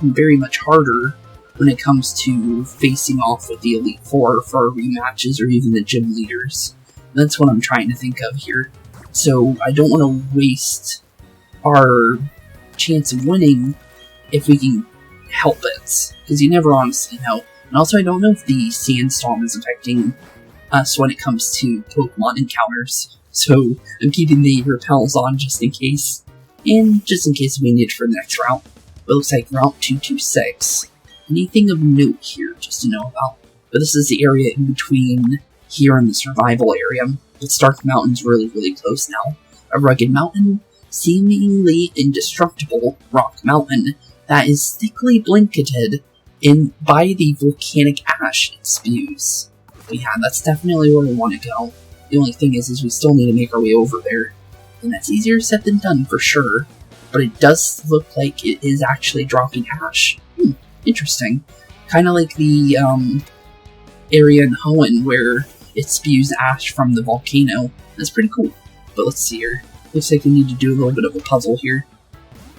much harder when it comes to facing off with the Elite Four for rematches or even the gym leaders. That's what I'm trying to think of here. So I don't want to waste our chance of winning if we can help it, because you never honestly know. And also I don't know if the Sandstorm is affecting us when it comes to Pokemon encounters. So I'm keeping the repels on just in case. And just in case we need it for the next route. But it looks like Route 226. Anything of note here just to know about. But this is the area in between here and the survival area. The Stark Mountain's really close now. A rugged mountain, seemingly indestructible rock mountain that is thickly blanketed by the volcanic ash it spews. But yeah, that's definitely where we want to go. The only thing is we still need to make our way over there. And that's easier said than done for sure. But it does look like it is actually dropping ash. Interesting. Kind of like the area in Hoenn where it spews ash from the volcano. That's pretty cool. But let's see here. Looks like we need to do a little bit of a puzzle here.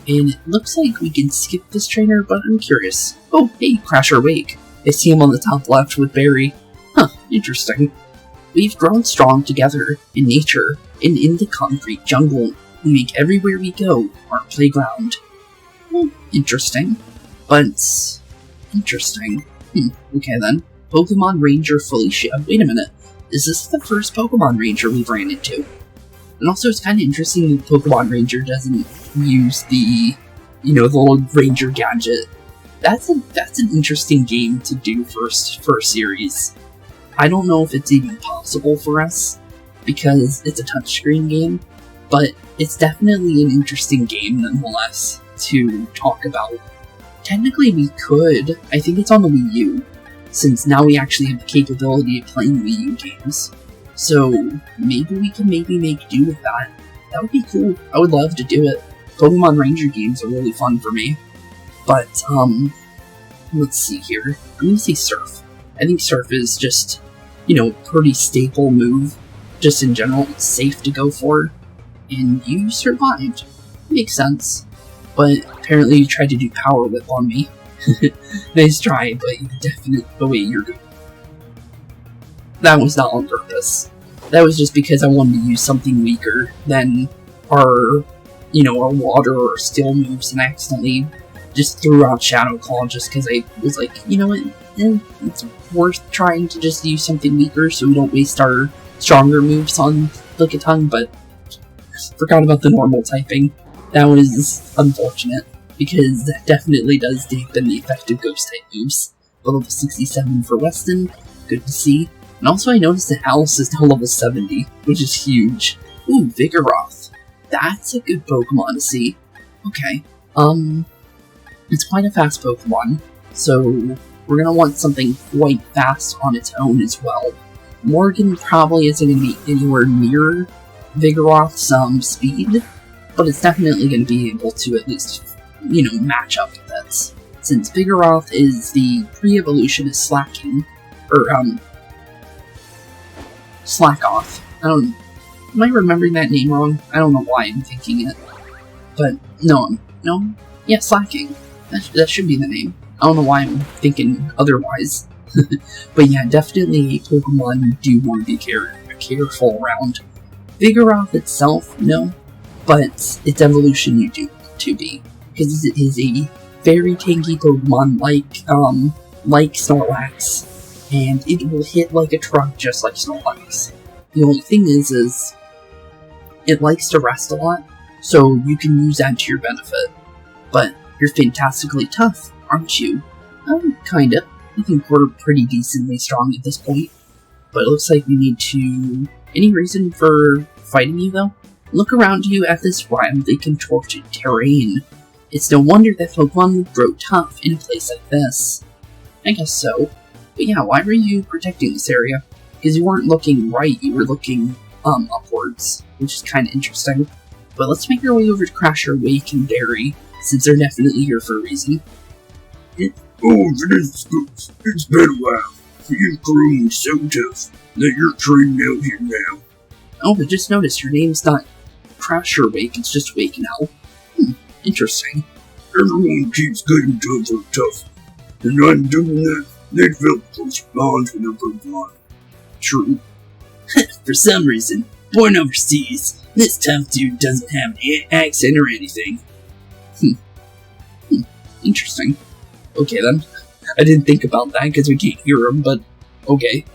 And it looks like we can skip this trainer, but I'm curious. Oh, hey, Crasher Wake. I see him on the top left with Barry. Huh, interesting. We've grown strong together in nature and in the concrete jungle. We make everywhere we go our playground. Well, interesting. But... interesting. Okay then. Pokemon Ranger Felicia. Wait a minute. Is this the first Pokemon Ranger we've ran into? And also it's kind of interesting that Pokemon Ranger doesn't use the, the little Ranger gadget. That's an interesting game to do for a series. I don't know if it's even possible for us, because it's a touchscreen game, but it's definitely an interesting game nonetheless to talk about. Technically we could, I think it's on the Wii U, since now we actually have the capability of playing Wii U games. So maybe we can make do with that. That would be cool. I would love to do it. Pokemon Ranger games are really fun for me. But, let's see here. I'm gonna say Surf. I think Surf is just, pretty staple move. Just in general, it's safe to go for. And you survived. Makes sense. But apparently you tried to do Power Whip on me. Nice try, but you definitely... Oh wait, you're good. That was not on purpose. That was just because I wanted to use something weaker than our, our water or steel moves, and I accidentally just threw out Shadow Claw just because I was like, it's worth trying to just use something weaker so we don't waste our stronger moves on Lickitung, but forgot about the normal typing. That was unfortunate, because that definitely does dampen the effect of Ghost-type moves. But level 67 for Weston, good to see. And also I noticed that Alice is now level 70, which is huge. Ooh, Vigoroth. That's a good Pokemon to see. Okay, it's quite a fast Pokemon, so we're gonna want something quite fast on its own as well. Morgan probably isn't gonna be anywhere near Vigoroth's speed, but it's definitely gonna be able to at least match up with it. Since Vigoroth is the pre-evolution of Slacking, or, Slackoth. Am I remembering that name wrong? I don't know why I'm thinking it. But, no, yeah, Slacking. That should be the name. I don't know why I'm thinking otherwise. But yeah, definitely a Pokemon you do want to be careful around. Vigoroth itself, no, but its evolution you do want to be, because it is a very tanky Pokemon like Snorlax, and it will hit like a truck just like Snorlax. The only thing is it likes to rest a lot, so you can use that to your benefit. But you're fantastically tough, aren't you? Kinda. I think we're pretty decently strong at this point. But it looks like we need to... Any reason for fighting you, though? Look around you at this wildly contorted terrain. It's no wonder that Pokemon would grow tough in a place like this. I guess so. But yeah, why were you protecting this area? Because you weren't looking right, you were looking, upwards. Which is kinda interesting. But let's make our way over to Crasher, Wake, and Berry, since they're definitely here for a reason. Oh, it is Spooks. It's been a while. You've grown so tough that you're training out here now. Oh, I just noticed your name's not Crasher Wake, it's just Wake now. Interesting. Everyone keeps getting tougher. And I'm doing that. They develop close bonds with their Pokemon. True. For some reason, born overseas, this tough dude doesn't have an accent or anything. Interesting. Okay then. I didn't think about that because we can't hear him, but okay.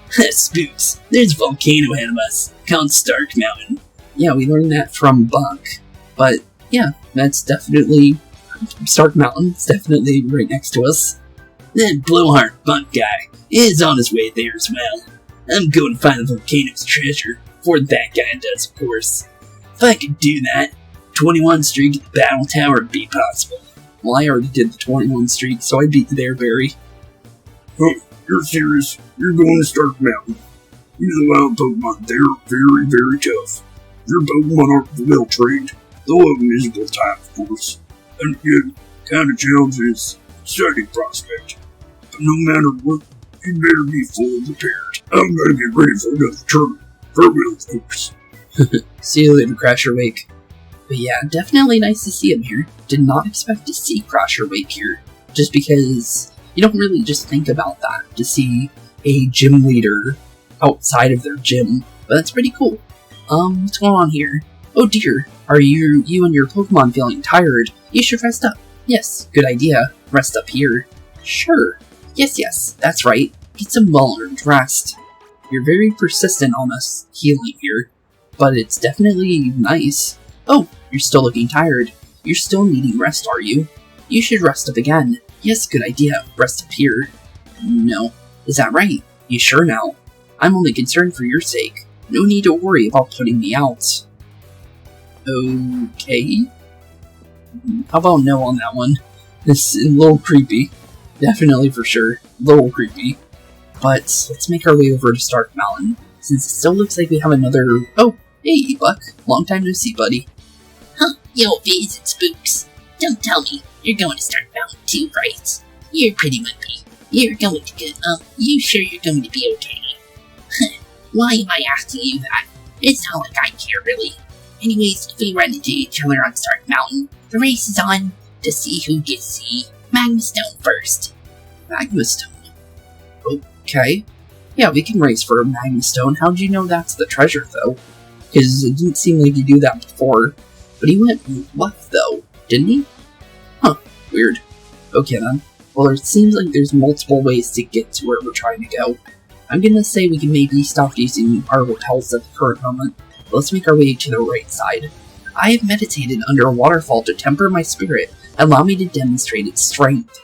Spooks, there's a volcano ahead of us, called Stark Mountain. Yeah, we learned that from Buck. But yeah, that's definitely Stark Mountain. It's definitely right next to us. That blowhard Buck guy is on his way there as well. I'm going to find the volcano's treasure, before that guy does, of course. If I could do that, 21 streak at the Battle Tower would be possible. Well, I already did the 21 streak, so I beat you there, Barry. Huh, you're serious? You're going to Stark Mountain. You're the wild Pokemon. They're very, very tough. Your Pokemon aren't well trained. They'll have a miserable time, of course. And again, kind of challenges, exciting prospect. But no matter what, you better be fully prepared. I'm gonna get ready for another tournament. Farewell, of course. See you later, Crasher Wake. But yeah, definitely nice to see him here. Did not expect to see Crasher Wake here, just because you don't really just think about that, to see a gym leader outside of their gym, but that's pretty cool. What's going on here? Oh dear, are you and your Pokemon feeling tired? You should rest up. Yes, good idea. Rest up here. Sure. Yes, that's right. Get some well-earned rest. You're very persistent on us healing here, but it's definitely nice. Oh, you're still looking tired. You're still needing rest, are you? You should rest up again. Yes, good idea. Rest up here. No. Is that right? You sure now? I'm only concerned for your sake. No need to worry about putting me out. Okay. How about no on that one? This is a little creepy. Definitely for sure. A little creepy. But let's make our way over to Stark Mountain, since it still looks like we have another... Oh, hey, Buck. Long time no see, buddy. Huh, yo, visit Spooks. Don't tell me you're going to Stark Mountain too, right? You're pretty wimpy. You're going to get, you sure you're going to be okay? Why am I asking you that? It's not like I care, really. Anyways, if we run into each other on Stark Mountain, the race is on to see who gets the Magma Stone first. Magma Stone? Okay. Yeah, we can race for a Magma Stone. How'd you know that's the treasure, though? Because it didn't seem like you do that before. But he went left, though, didn't he? Huh, weird. Okay, then. Well, it seems like there's multiple ways to get to where we're trying to go. I'm gonna say we can maybe stop using our hotels at the current moment. But let's make our way to the right side. I have meditated under a waterfall to temper my spirit. Allow me to demonstrate its strength.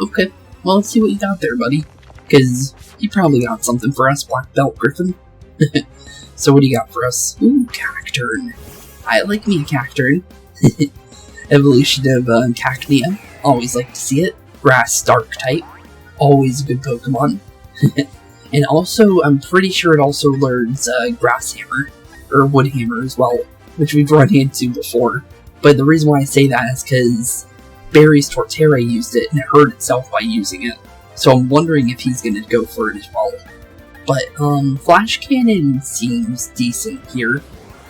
Okay, well, let's see what you got there, buddy. Because you probably got something for us, Black Belt Griffin. So what do you got for us? Ooh, Cacturn. I like me a Cacturn. Evolution of Cacnea. Always like to see it. Grass Dark type. Always a good Pokemon. And also, I'm pretty sure it also learns Grass Hammer. Or Wood Hammer as well. Which we've run into before. But the reason why I say that is because Barry's Torterra used it and it hurt itself by using it. So I'm wondering if he's going to go for it as well. But Flash Cannon seems decent here.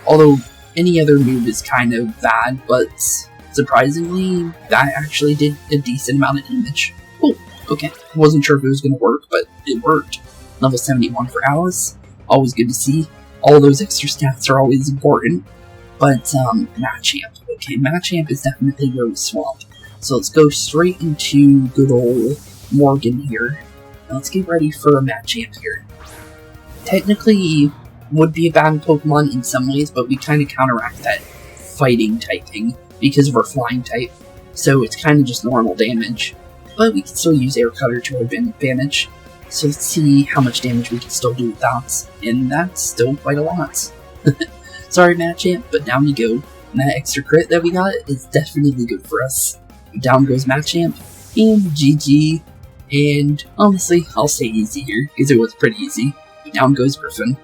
Although any other move is kind of bad, but surprisingly, that actually did a decent amount of damage. Cool. Okay. Wasn't sure if it was going to work, but it worked. Level 71 for Alice. Always good to see. All those extra stats are always important. But, Machamp. Okay, Machamp is definitely where we swamp. So let's go straight into good old Morgan here. And let's get ready for a Machamp here. Technically, would be a bad Pokemon in some ways, but we kind of counteract that fighting typing because of our flying type. So it's kind of just normal damage. But we can still use Air Cutter to our advantage. So let's see how much damage we can still do with that. And that's still quite a lot. Sorry, Machamp, but down you go. And that extra crit that we got is definitely good for us. Down goes Machamp, and GG. And honestly, I'll say easy here, because it was pretty easy. Down goes Griffin.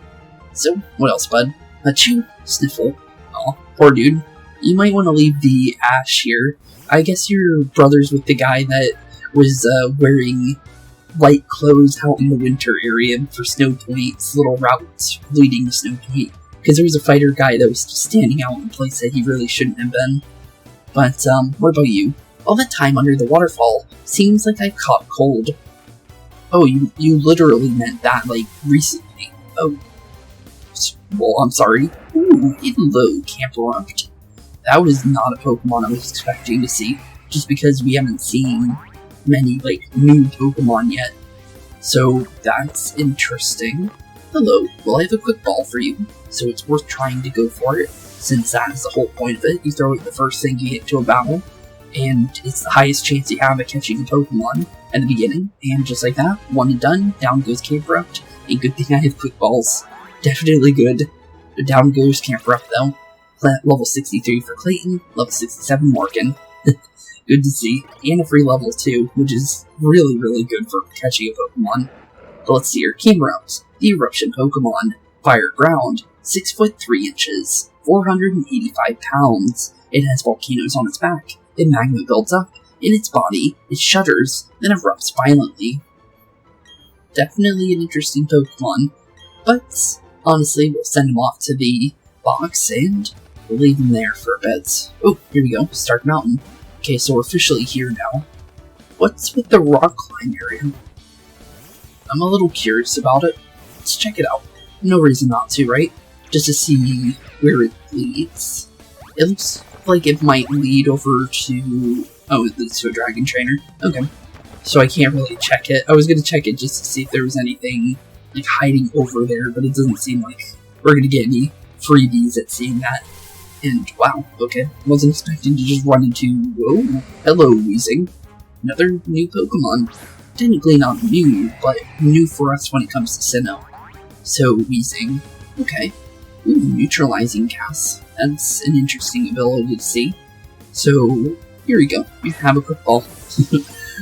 So, what else, bud? Achoo, Sniffle. Aw, poor dude. You might want to leave the Ash here. I guess you're brothers with the guy that was wearing light clothes out in the winter area for Snow Point's little routes leading to Snow Point. Because there was a fighter guy that was just standing out in a place that he really shouldn't have been. But, what about you? All that time under the waterfall, seems like I've caught cold. Oh, you literally meant that, like, recently. Oh. Well, I'm sorry. Ooh, hello, Camperupt. That was not a Pokemon I was expecting to see, just because we haven't seen many, like, new Pokemon yet. So, that's interesting. Hello, well I have a quick ball for you, so it's worth trying to go for it, since that is the whole point of it. You throw it the first thing you get to a battle, and it's the highest chance you have at catching a Pokemon at the beginning, and just like that, one and done, down goes Camperupt, and good thing I have quick balls. Definitely good. But down goes Camperupt though. Level 63 for Clayton, level 67 Morgan. Good to see, and a free level too, which is really, really good for catching a Pokemon. But let's see here, Camperupt, the Eruption Pokemon, Fire Ground, 6 foot 3 inches, 485 pounds. It has volcanoes on its back. If magma builds up in its body, it shudders, then erupts violently. Definitely an interesting Pokemon, but honestly, we'll send him off to the box and we'll leave him there for a bit. Oh, here we go, Stark Mountain. Okay, so we're officially here now. What's with the rock climb area? I'm a little curious about it. Let's check it out. No reason not to, right? Just to see where it leads. It looks like it might lead over to... Oh, it leads to a Dragon Trainer. Okay. So I can't really check it. I was going to check it just to see if there was anything like hiding over there, but it doesn't seem like we're going to get any freebies at seeing that. And wow, okay. Wasn't expecting to just run into... Whoa, hello, Weezing. Another new Pokemon. Technically not new, but new for us when it comes to Sinnoh. So, Weezing. Okay. Ooh, neutralizing cast. That's an interesting ability to see. So, here we go. We have a quick ball.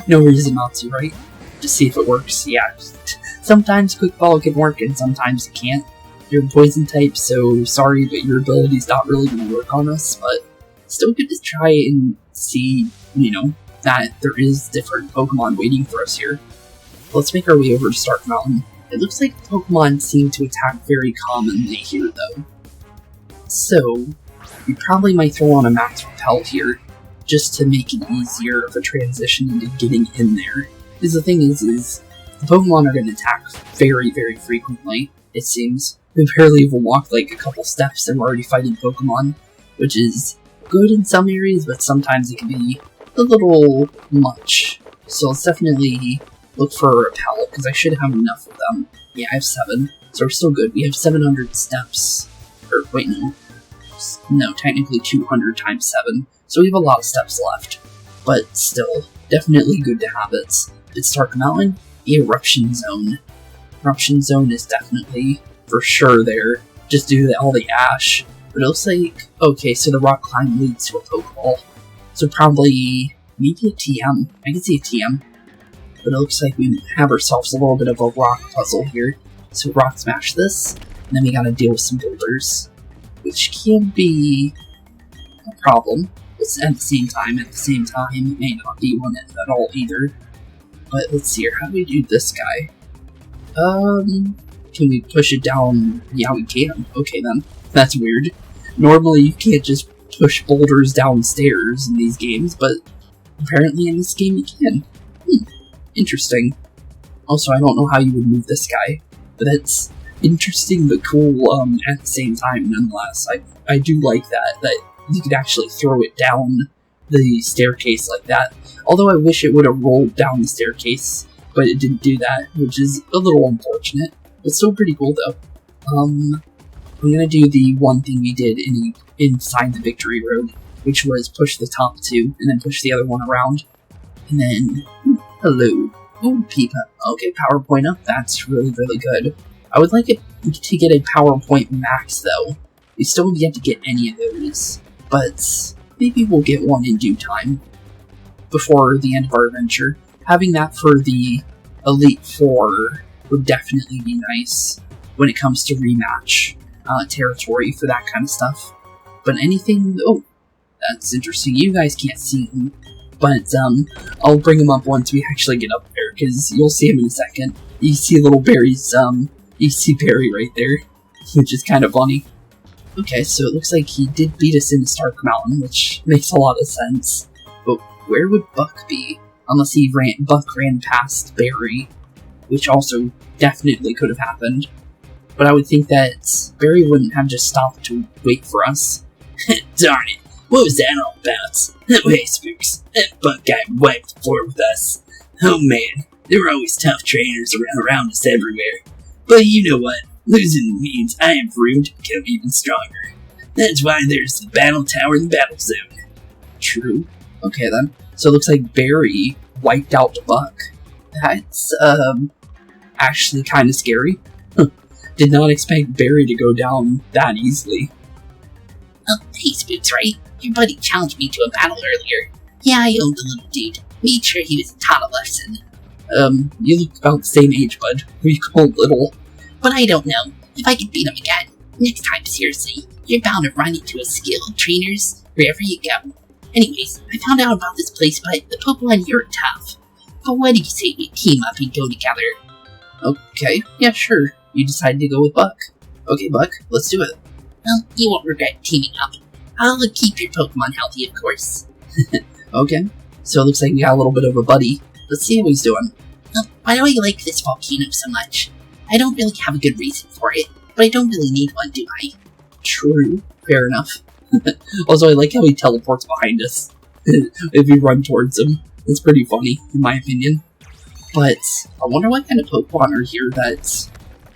No reason not to, right? Just see if it works. Yeah. Sometimes quick ball can work and sometimes it can't. You're a poison type, so sorry, but your ability's not really going to work on us, but still good to try and see, you know, that there is different Pokemon waiting for us here. Let's make our way over to Stark Mountain. It looks like Pokemon seem to attack very commonly here, though. So, we probably might throw on a Max Repel here, just to make it easier of a transition into getting in there. Because the thing is the Pokemon are going to attack very, very frequently, it seems. We barely even walked like a couple steps and we're already fighting Pokemon, which is good in some areas, but sometimes it can be a little much. So let's definitely look for a Repel, because I should have enough of them. Yeah, I have 7, so we're still good. We have 700 steps. Or, wait, no. No, technically 200 times 7. So we have a lot of steps left. But still, definitely good to have it. It's Stark Mountain, Eruption Zone. Eruption Zone is definitely, for sure there, just due to all the ash. But it looks like, okay, so the rock climb leads to a Pokeball. So probably, maybe a TM. I can see a TM. But it looks like we have ourselves a little bit of a rock puzzle here. So rock smash this, and then we gotta deal with some boulders. Which can be problem. It's at the same time, it may not be one at all either. But let's see here, how do we do this guy? Can we push it down? Yeah, we can. Okay then. That's weird. Normally you can't just push boulders downstairs in these games, but apparently in this game you can. Interesting. Also, I don't know how you would move this guy, but that's interesting but cool at the same time nonetheless. I do like that you could actually throw it down the staircase like that. Although I wish it would have rolled down the staircase, but it didn't do that, which is a little unfortunate. It's still pretty cool though. I'm gonna do the one thing we did inside the victory road, which was push the top two and then push the other one around. And then, hello. Oh, Piplup. Okay, PowerPoint up. That's really, really good. I would like it to get a PowerPoint max though. We still have yet to get any of those, but maybe we'll get one in due time before the end of our adventure. Having that for the Elite Four would definitely be nice when it comes to rematch territory for that kind of stuff. But anything, oh, that's interesting. You guys can't see him, but I'll bring him up once we actually get up there, because you'll see him in a second. You see little Barry's, you see Barry right there, which is kind of funny. Okay, so it looks like he did beat us into Stark Mountain, which makes a lot of sense. But where would Buck be? Unless Buck ran past Barry, which also definitely could have happened. But I would think that Barry wouldn't have just stopped to wait for us. Darn it, what was that all about? Hey, Spooks, that Buck guy wiped the floor with us. Oh man, there were always tough trainers around us everywhere. But you know what? Losing means I have room to become even stronger. That's why there's the battle tower in the battle zone. True. Okay then. So it looks like Barry wiped out Buck. That's, actually kind of scary. Did not expect Barry to go down that easily. Oh, hey Spooks, right? Your buddy challenged me to a battle earlier. Yeah, I owned the little dude. Made sure he was taught a lesson. You look about the same age, bud. We call little. But I don't know. If I could beat him again, next time, seriously, you're bound to run into a skilled trainers wherever you go. Anyways, I found out about this place, but the Pokemon here are tough. But what do you say we team up and go together? Okay, yeah, sure. You decided to go with Buck. Okay, Buck, let's do it. Well, you won't regret teaming up. I'll keep your Pokemon healthy, of course. Okay, so it looks like we got a little bit of a buddy. Let's see how he's doing. Well, why do I like this volcano so much? I don't really have a good reason for it, but I don't really need one, do I? True. Fair enough. Also, I like how he teleports behind us if we run towards him. It's pretty funny, in my opinion. But I wonder what kind of Pokemon are here that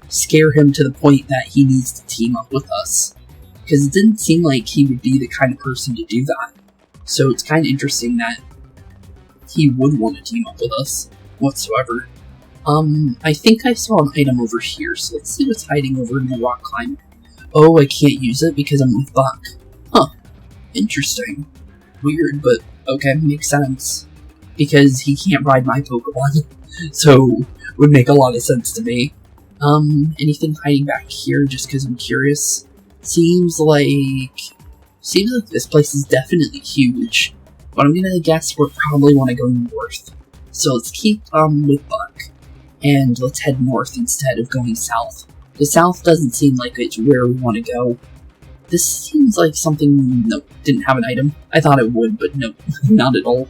scare him to the point that he needs to team up with us. Because it didn't seem like he would be the kind of person to do that. So it's kind of interesting that he would want to team up with us whatsoever. I think I saw an item over here, so let's see what's hiding over in the rock climb. Oh, I can't use it because I'm with Buck. Huh. Interesting. Weird, but okay, makes sense. Because he can't ride my Pokemon, so would make a lot of sense to me. Anything hiding back here just because I'm curious? Seems like this place is definitely huge, but I'm gonna guess we'll probably want to go north. So let's keep with Buck, and let's head north instead of going south. The south doesn't seem like it's where we want to go. This seems like something, nope, didn't have an item. I thought it would, but nope, not at all.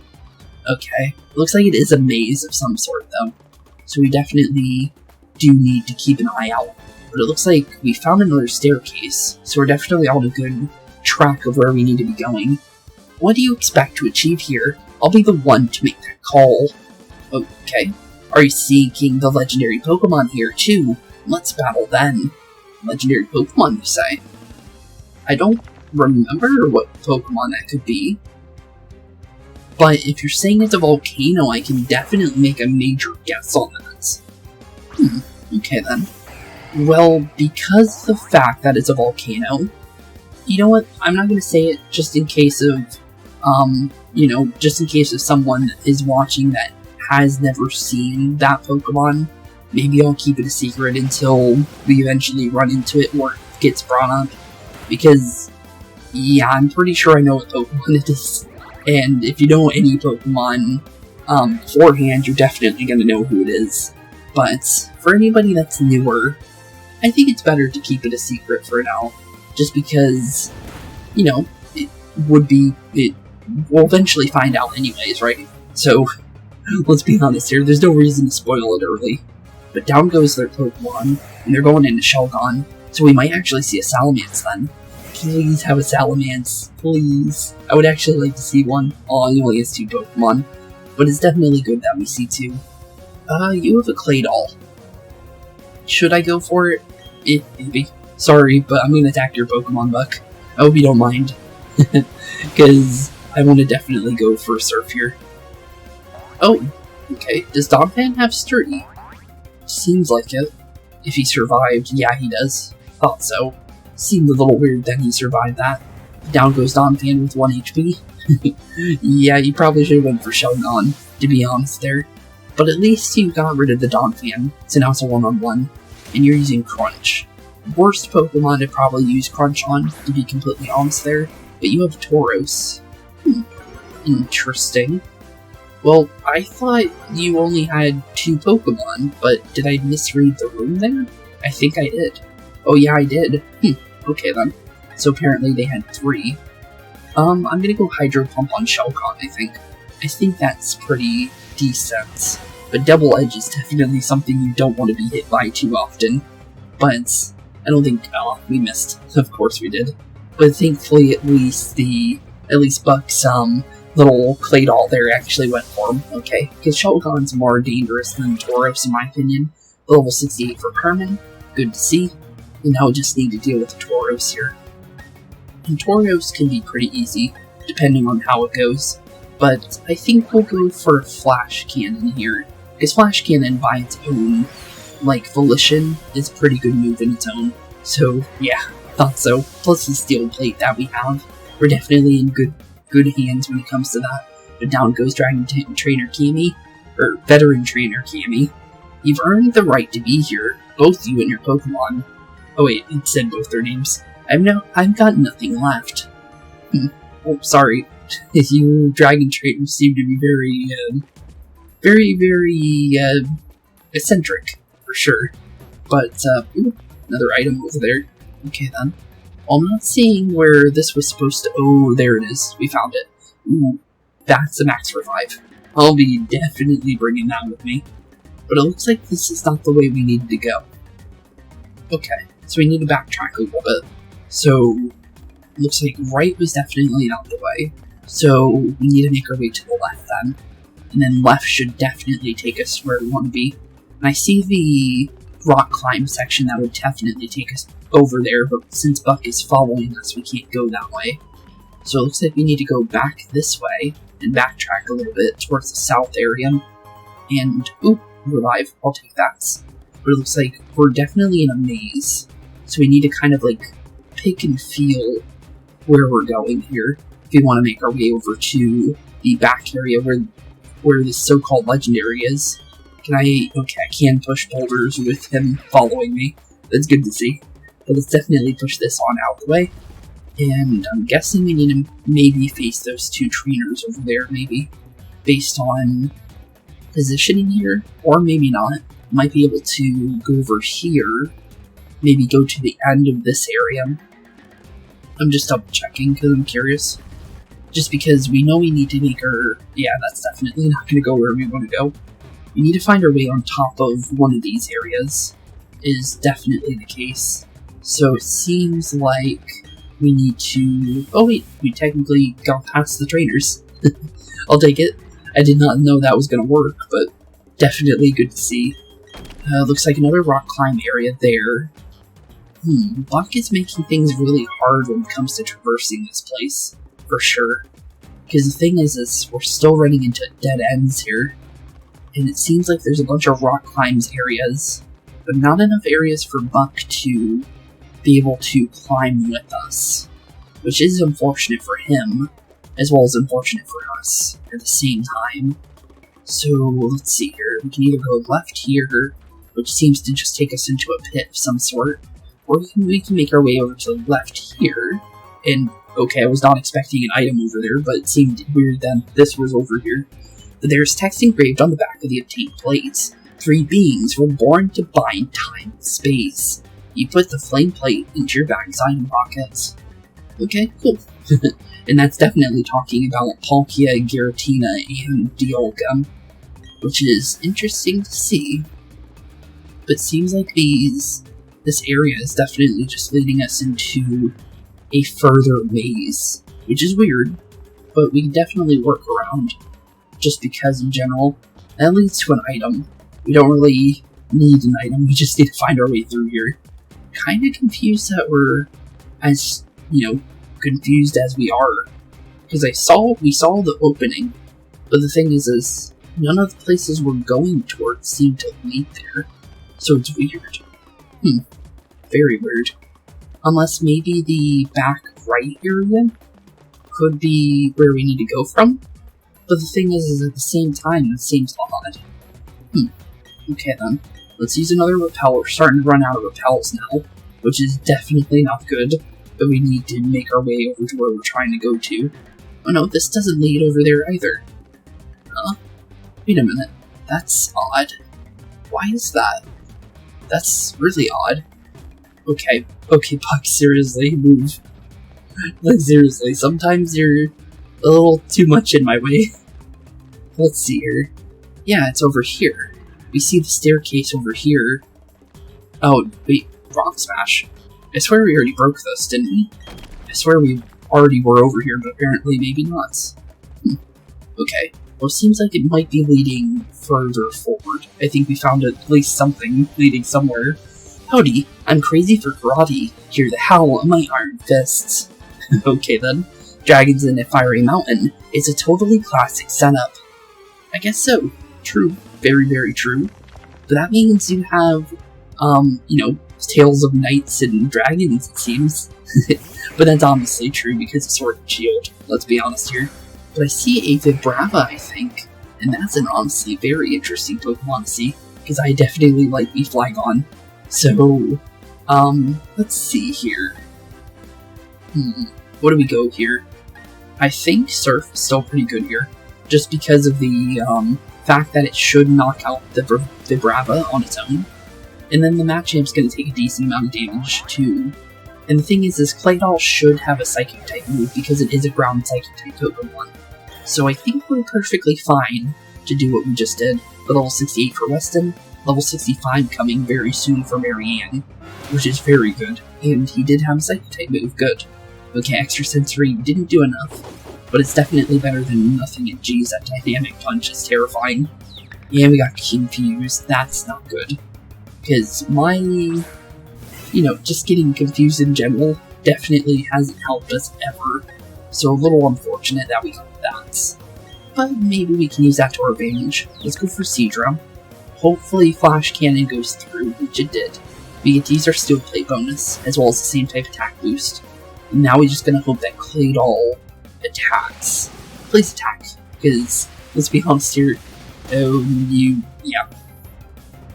Okay, looks like it is a maze of some sort though, so we definitely do need to keep an eye out. But it looks like we found another staircase, so we're definitely on a good track of where we need to be going. What do you expect to achieve here? I'll be the one to make that call. Okay. Are you seeking the legendary Pokemon here too? Let's battle then. Legendary Pokemon, you say? I don't remember what Pokemon that could be. But if you're saying it's a volcano, I can definitely make a major guess on that. Okay then. Well, because of the fact that it's a volcano, you know what, I'm not going to say it just in case of, just in case if someone is watching that has never seen that Pokemon. Maybe I'll keep it a secret until we eventually run into it or it gets brought up. Because Yeah, I'm pretty sure I know what Pokemon it is. And if you know any Pokemon beforehand, you're definitely going to know who it is. But for anybody that's newer, I think it's better to keep it a secret for now. Just because, you know, it we'll eventually find out anyways, right? So, let's be honest here, there's no reason to spoil it early. But down goes their Pokemon, and they're going into Shelgon, so we might actually see a Salamence then. Please have a Salamence, please. I would actually like to see one. Oh, he only has 2 Pokemon. But it's definitely good that we see 2. You have a Claydol. Should I go for it? Maybe. Sorry, but I'm gonna attack your Pokemon, Buck. I hope you don't mind. Because I want to definitely go for Surf here. Oh, okay. Does Donphan have Sturdy? Seems like it. If he survived, yeah, he does. Thought so. Seemed a little weird that he survived that. Down goes Donphan with 1 HP. Yeah, you probably should have went for Shelgon, to be honest there. But at least you got rid of the Donphan, so now it's a 1-on-1, and you're using Crunch. Worst Pokemon to probably use Crunch on, to be completely honest there, but you have Tauros. Interesting. Well, I thought you only had 2 Pokemon, but did I misread the room there? I think I did. Oh yeah, I did. Okay then. So apparently they had 3. I'm gonna go Hydro Pump on Shelgon, I think. I think that's pretty decent. But Double Edge is definitely something you don't want to be hit by too often. But I don't think... Oh, we missed. Of course we did. But thankfully at least Buck's little Claydol there actually went for him. Okay, because Shelgon's more dangerous than Tauros in my opinion. Level 68 for Carmen. Good to see. And now we just need to deal with the Tauros here. And Tauros can be pretty easy, depending on how it goes. But I think we'll go for Flash Cannon here. Because Flash Cannon by its own, volition, is a pretty good move in its own. So, yeah, thought so. Plus the Steel Plate that we have. We're definitely in good hands when it comes to that. But down goes Dragon Trainer Cammy, or Veteran Trainer Cammy. You've earned the right to be here, both you and your Pokemon. Oh wait, it said both their names. I've got nothing left. Oh, sorry. You Dragon Trainers seem to be very eccentric, for sure. But, ooh, another item over there. Okay then. Well, I'm not seeing where this was supposed to... Oh, there it is. We found it. Ooh, that's a max revive. I'll be definitely bringing that with me. But it looks like this is not the way we needed to go. Okay, so we need to backtrack a little bit. So, looks like right was definitely out the way. So, we need to make our way to the left then. And then left should definitely take us where we want to be. And I see the rock climb section that would definitely take us over there, but since Buck is following us, we can't go that way. So it looks like we need to go back this way and backtrack a little bit towards the south area. And, ooh, revive, I'll take that. But it looks like we're definitely in a maze. So we need to kind of pick and feel where we're going here. If we want to make our way over to the back area where the so-called legendary is. Okay, I can push boulders with him following me. That's good to see. But let's definitely push this on out the way. And I'm guessing we need to maybe face those 2 trainers over there, maybe. Based on positioning here, or maybe not. Might be able to go over here. Maybe go to the end of this area. I'm just double checking because I'm curious. Just because we know we need to make our... Yeah, that's definitely not going to go where we want to go. We need to find our way on top of one of these areas. Is definitely the case. So it seems like we need to... Oh wait, we technically got past the trainers. I'll take it. I did not know that was going to work, but definitely good to see. Looks like another rock climb area there. Buck is making things really hard when it comes to traversing this place, for sure. Because the thing is we're still running into dead ends here. And it seems like there's a bunch of rock climbs areas, but not enough areas for Buck to be able to climb with us. Which is unfortunate for him, as well as unfortunate for us at the same time. So, let's see here. We can either go left here, which seems to just take us into a pit of some sort, or we can make our way over to the left here, and, Okay, I was not expecting an item over there, but it seemed weird that this was over here. But there's text engraved on the back of the obtained plates. 3 beings were born to bind time and space. You put the flame plate into your bag's item pockets. Okay, cool. And that's definitely talking about Palkia, Giratina, and Dialga, which is interesting to see. But seems like this area is definitely just leading us into a further maze, which is weird, but we can definitely work around, just because in general, that leads to an item. We don't really need an item, we just need to find our way through here. Kinda confused that we're as, confused as we are, because we saw the opening, but the thing is none of the places we're going towards seem to lead there, so it's weird. Very weird. Unless maybe the back right area could be where we need to go from, but the thing is at the same time, it seems odd. Okay then, let's use another repel. We're starting to run out of repels now, which is definitely not good, but we need to make our way over to where we're trying to go to. Oh no, this doesn't lead over there either. Wait a minute, that's odd. Why is that? That's really odd. Okay, Puck, seriously, move. Like, seriously, sometimes you're a little too much in my way. Let's see here. Yeah, it's over here. We see the staircase over here. Oh, wait, Rock Smash. I swear we already broke this, didn't we? I swear we already were over here, but apparently maybe not. Okay, well it seems like it might be leading further forward. I think we found at least something leading somewhere. Howdy, I'm crazy for karate. Hear the howl of my iron fists. Okay then, Dragons in a Fiery Mountain is a totally classic setup. I guess so. True. Very, very true. But that means you have, tales of knights and dragons, it seems. But that's honestly true because of Sword and Shield, let's be honest here. But I see a Vibrava, I think, and that's an honestly very interesting Pokemon to see, because I definitely like Flygon. So, let's see here. What do we go here? I think Surf is still pretty good here, just because of the, fact that it should knock out the Vibrava on its own. And then the Machamp's gonna take a decent amount of damage, too. And the thing is Claydol should have a Psychic-type move, because it is a ground Psychic-type Pokemon. So I think we're perfectly fine to do what we just did. With level 68 for Weston, level 65 coming very soon for Marianne, which is very good. And he did have a Psychic-type move, good. Okay, Extrasensory didn't do enough, but it's definitely better than nothing, and geez, that Dynamic Punch is terrifying. And we got confused, that's not good. Because my, just getting confused in general definitely hasn't helped us ever. So a little unfortunate that we got that. But maybe we can use that to our advantage. Let's go for Seadra. Hopefully Flash Cannon goes through, which it did. We get to use our Steel Plate bonus, as well as the same type attack boost. And now we're just gonna hope that Claydol attacks. Please attack, because let's be honest here.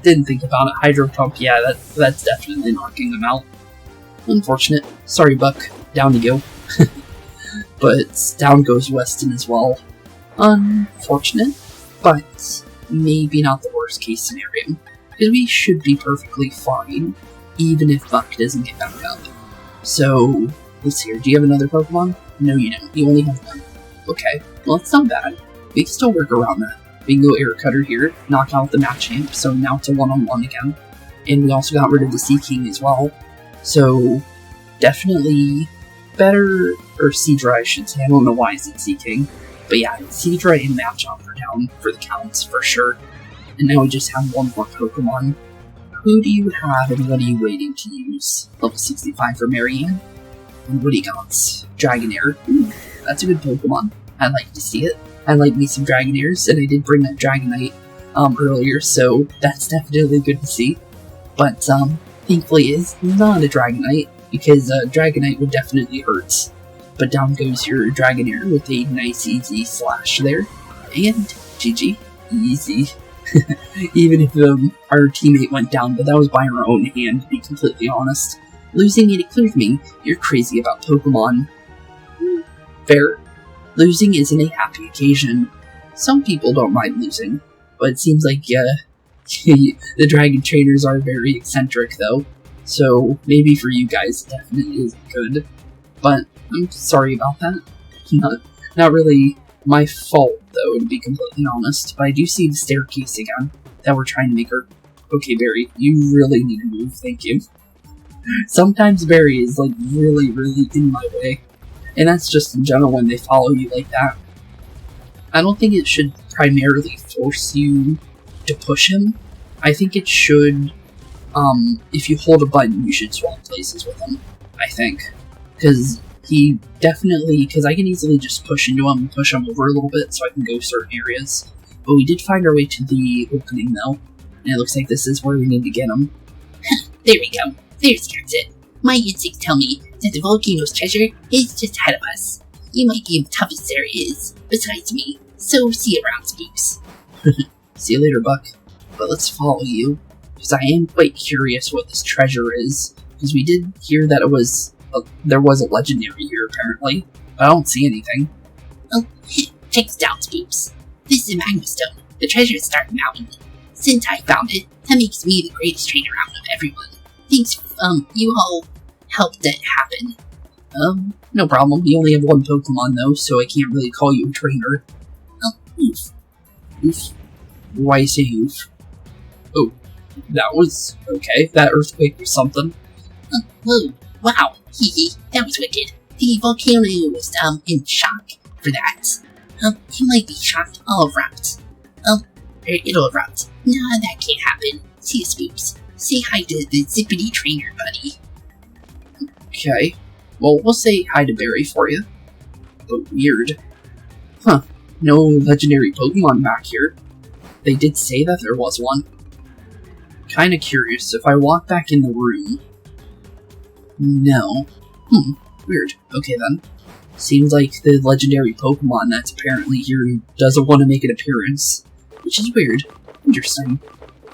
Didn't think about it. Hydro Pump, yeah, that's definitely knocking them out. Unfortunate. Sorry, Buck. Down you go. But down goes Weston as well. Unfortunate, but maybe not the worst case scenario. Because we should be perfectly fine, even if Buck doesn't get back up. So, let's see here. Do you have another Pokemon? No, you don't. You only have one. Okay, well, it's not bad. We can still work around that. We can go Air Cutter here, knock out the Machamp, so now it's a one-on-one again. And we also got rid of the Seaking as well. So, definitely better, or Seadra, I should say. I don't know why I said Seaking. But yeah, Seadra and Machamp are down for the counts, for sure. And now we just have one more Pokemon. Who do you have and what are you waiting to use? Level 65 for Marianne. And what do you got? Dragonair. Ooh, that's a good Pokemon. I like to see it. I like me some Dragonairs, and I did bring up Dragonite earlier, so that's definitely good to see. But thankfully it is not a Dragonite, because Dragonite would definitely hurt. But down goes your Dragonair with a nice easy slash there. And GG. Easy. Even if our teammate went down, but that was by our own hand, to be completely honest. Losing it clears me. You're crazy about Pokemon. Fair. Losing isn't a happy occasion. Some people don't mind losing, but it seems like, the dragon trainers are very eccentric, though. So, maybe for you guys, it definitely isn't good. But, I'm sorry about that. Not really my fault, though, to be completely honest. But I do see the staircase again that we're trying to make her. Okay, Barry, you really need to move, thank you. Sometimes Barry is, like, really, really in my way. And that's just in general when they follow you like that. I don't think it should primarily force you to push him. I think it should, if you hold a button, you should swap places with him, I think. Because he definitely, because I can easily just push into him and push him over a little bit so I can go certain areas. But we did find our way to the opening, though. And it looks like this is where we need to get him. There we go. There's the exit. My instincts tell me that the volcano's treasure is just ahead of us. You might be the toughest there is, besides me, so see you around, Spooks. See you later, Buck. But let's follow you, because I am quite curious what this treasure is. Because we did hear that there was a legendary here, apparently. But I don't see anything. Oh, check this out, Spooks. This is a magma stone, the treasure is Stark Mountain. Since I found it, that makes me the greatest trainer out of everyone. Thanks, you all helped it happen. No problem. You only have one Pokemon, though, so I can't really call you a trainer. Oh, oof. Oof. Why say oof? Oh, that was okay. That earthquake was something. Whoa, wow, hee, that was wicked. The volcano was, in shock for that. You might be shocked, I'll erupt. It'll erupt. Nah, that can't happen. See you, Spooks. Say hi to the zippity trainer, buddy. Okay. Well, we'll say hi to Barry for you. But weird. Huh. No legendary Pokemon back here. They did say that there was one. Kinda curious. If I walk back in the room... No. Weird. Okay then. Seems like the legendary Pokemon that's apparently here doesn't want to make an appearance. Which is weird. Interesting.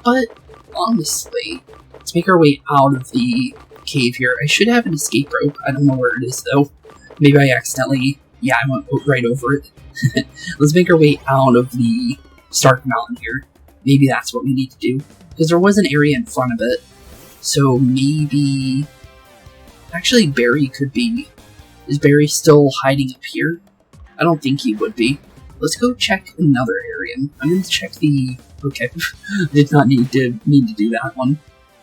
But, honestly, let's make our way out of the cave here. I should have an escape rope. I don't know where it is, though. Maybe I accidentally... Yeah, I went right over it. Let's make our way out of the Stark Mountain here. Maybe that's what we need to do. Because there was an area in front of it. So maybe... Actually, Barry could be... Is Barry still hiding up here? I don't think he would be. Let's go check another area. I'm going to check the... Okay, did not need to do that one.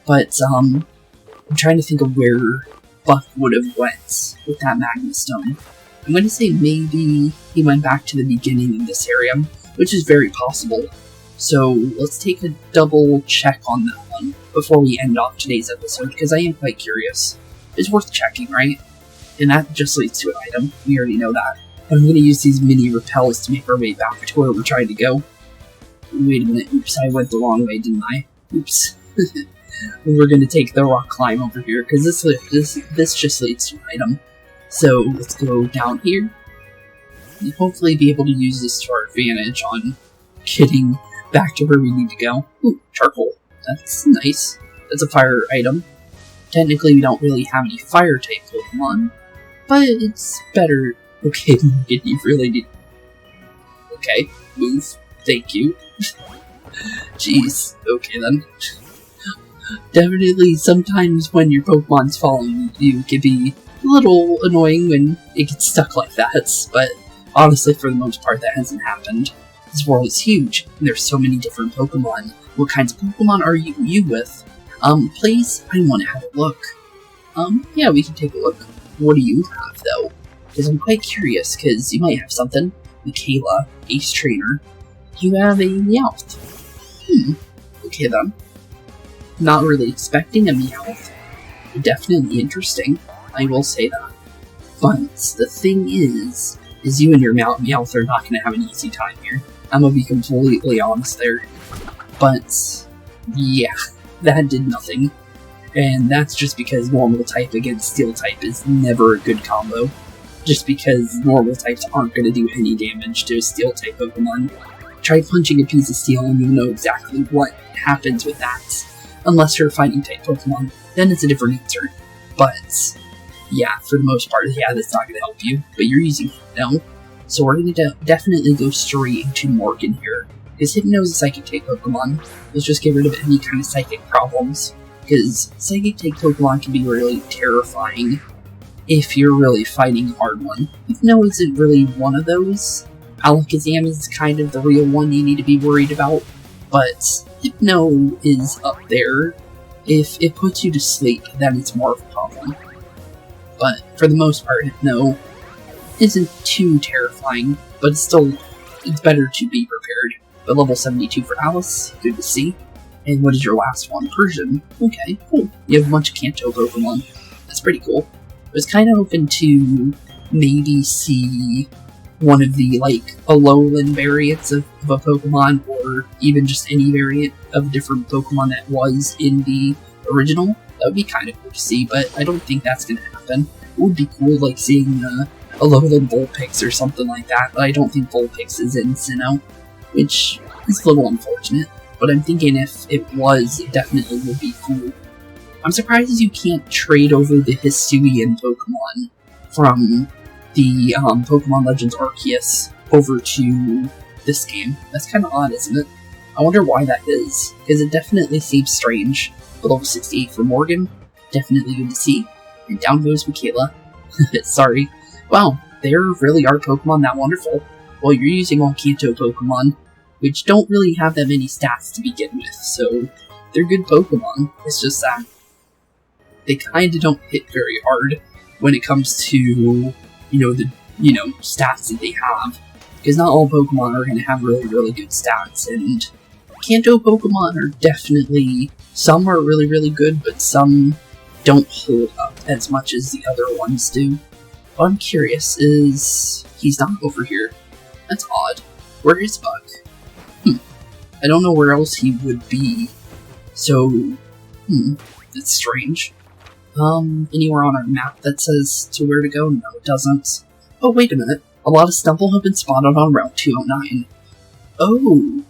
But, I'm trying to think of where Buck would have went with that Magma Stone. I'm going to say maybe he went back to the beginning of this area, which is very possible. So, let's take a double check on that one before we end off today's episode, because I am quite curious. It's worth checking, right? And that just leads to an item. We already know that. I'm going to use these mini repels to make our way back to where we're trying to go. Wait a minute. Oops, I went the wrong way, didn't I? Oops. We're going to take the rock climb over here, because this just leads to an item. So, let's go down here. And hopefully be able to use this to our advantage on getting back to where we need to go. Ooh, charcoal. That's nice. That's a fire item. Technically, we don't really have any fire-type Pokemon, but it's better. Okay, you really need... Okay, move. Thank you. Jeez, okay then. Definitely, sometimes when your Pokemon's following you, it can be a little annoying when it gets stuck like that, but honestly, for the most part, that hasn't happened. This world is huge, and there's so many different Pokemon. What kinds of Pokemon are you with? Please, I want to have a look. Yeah, we can take a look. What do you have, though? Because I'm quite curious, because you might have something. Michaela, Ace Trainer. You have a Meowth. Okay then. Not really expecting a Meowth. Definitely interesting, I will say that. But the thing is you and your Meowth are not going to have an easy time here. I'm going to be completely honest there. But, yeah, that did nothing. And that's just because normal type against steel type is never a good combo. Just because normal types aren't going to do any damage to a steel type Pokemon. Try punching a piece of steel and you'll know exactly what happens with that. Unless you're a fighting type Pokemon, then it's a different answer. But yeah, for the most part, yeah, that's not going to help you, but you're using Hypno. So we're going to definitely go straight into Morgan here, because Hypno is a Psychic type Pokemon. Let's just get rid of any kind of Psychic problems, because Psychic type Pokemon can be really terrifying if you're really fighting a hard one. Hypno isn't really one of those. Alakazam is kind of the real one you need to be worried about, but Hypno is up there. If it puts you to sleep, then it's more of a problem. But for the most part, Hypno isn't too terrifying, but it's better to be prepared. But level 72 for Alice, good to see. And what is your last one? Persian. Okay, cool. You have a bunch of Kanto Pokemon. That's pretty cool. I was kind of hoping to maybe see one of the, Alolan variants of a Pokemon, or even just any variant of a different Pokemon that was in the original. That would be kind of cool to see, but I don't think that's going to happen. It would be cool, seeing Alolan Vulpix or something like that, but I don't think Vulpix is in Sinnoh, which is a little unfortunate. But I'm thinking if it was, it definitely would be cool. I'm surprised you can't trade over the Hisuian Pokemon from the Pokemon Legends Arceus over to this game. That's kind of odd, isn't it? I wonder why that is, because it definitely seems strange. But level 68 for Morgan, definitely good to see. And down goes Michaela. Sorry. Wow, there really are Pokemon that wonderful. Well, you're using all Kanto Pokemon, which don't really have that many stats to begin with, so they're good Pokemon. It's just that they kinda don't hit very hard when it comes to, the stats that they have. Because not all Pokemon are going to have really, really good stats, and Kanto Pokemon are definitely, some are really, really good, but some don't hold up as much as the other ones do. What I'm curious is, he's not over here. That's odd. Where is Buck? I don't know where else he would be. So, that's strange. Anywhere on our map that says to where to go? No, it doesn't. Oh, wait a minute. A lot of Stumble have been spotted on Route 209. Oh.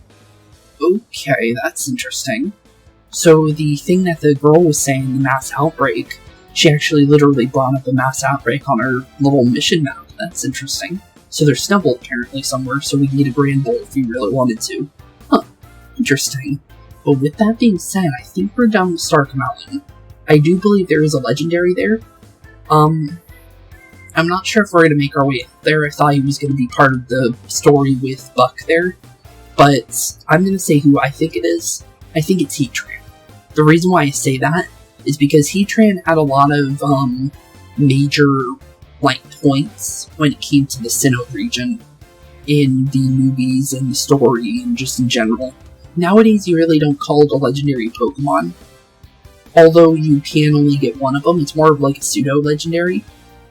Okay, that's interesting. So the thing that the girl was saying, the mass outbreak, she actually literally brought up a mass outbreak on her little mission map. That's interesting. So there's Stumble apparently somewhere, so we can get a Grand Bowl if we really wanted to. Huh. Interesting. But with that being said, I think we're done with Stark Mountain. I do believe there is a legendary there. I'm not sure if we're going to make our way up there. I thought he was going to be part of the story with Buck there. But I'm going to say who I think it is. I think it's Heatran. The reason why I say that is because Heatran had a lot of major points when it came to the Sinnoh region in the movies and the story and just in general. Nowadays, you really don't call it a legendary Pokemon. Although you can only get one of them, it's more of a pseudo-legendary.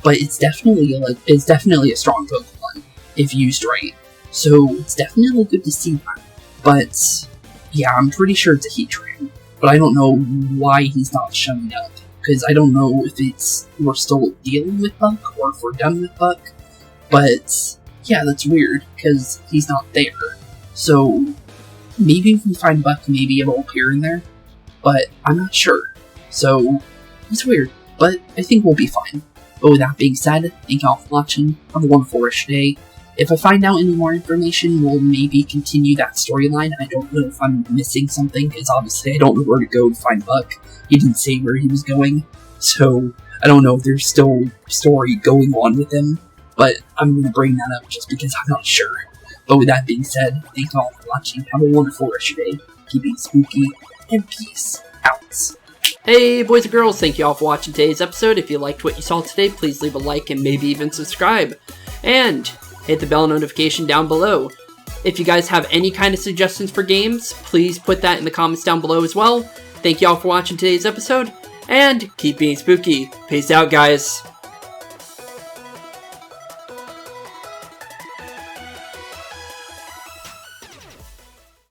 But it's definitely a strong Pokemon if used right. So it's definitely good to see that. But yeah, I'm pretty sure it's a Heatran. But I don't know why he's not showing up. Because I don't know if we're still dealing with Buck or if we're done with Buck. But yeah, that's weird because he's not there. So maybe if we find Buck, maybe it'll appear in there. But I'm not sure. So it's weird. But I think we'll be fine. But with that being said, thank y'all for watching. Have a wonderful rest of the day. If I find out any more information, we'll maybe continue that storyline. I don't know if I'm missing something, because obviously I don't know where to go to find Buck. He didn't say where he was going, so I don't know if there's still story going on with him. But I'm going to bring that up just because I'm not sure. But with that being said, thank y'all for watching. Have a wonderful rest of your day. Keep it spooky, and peace out. Hey boys and girls, thank you all for watching today's episode. If you liked what you saw today, please leave a like and maybe even subscribe. And hit the bell notification down below. If you guys have any kind of suggestions for games, please put that in the comments down below as well. Thank you all for watching today's episode, and keep being spooky. Peace out, guys.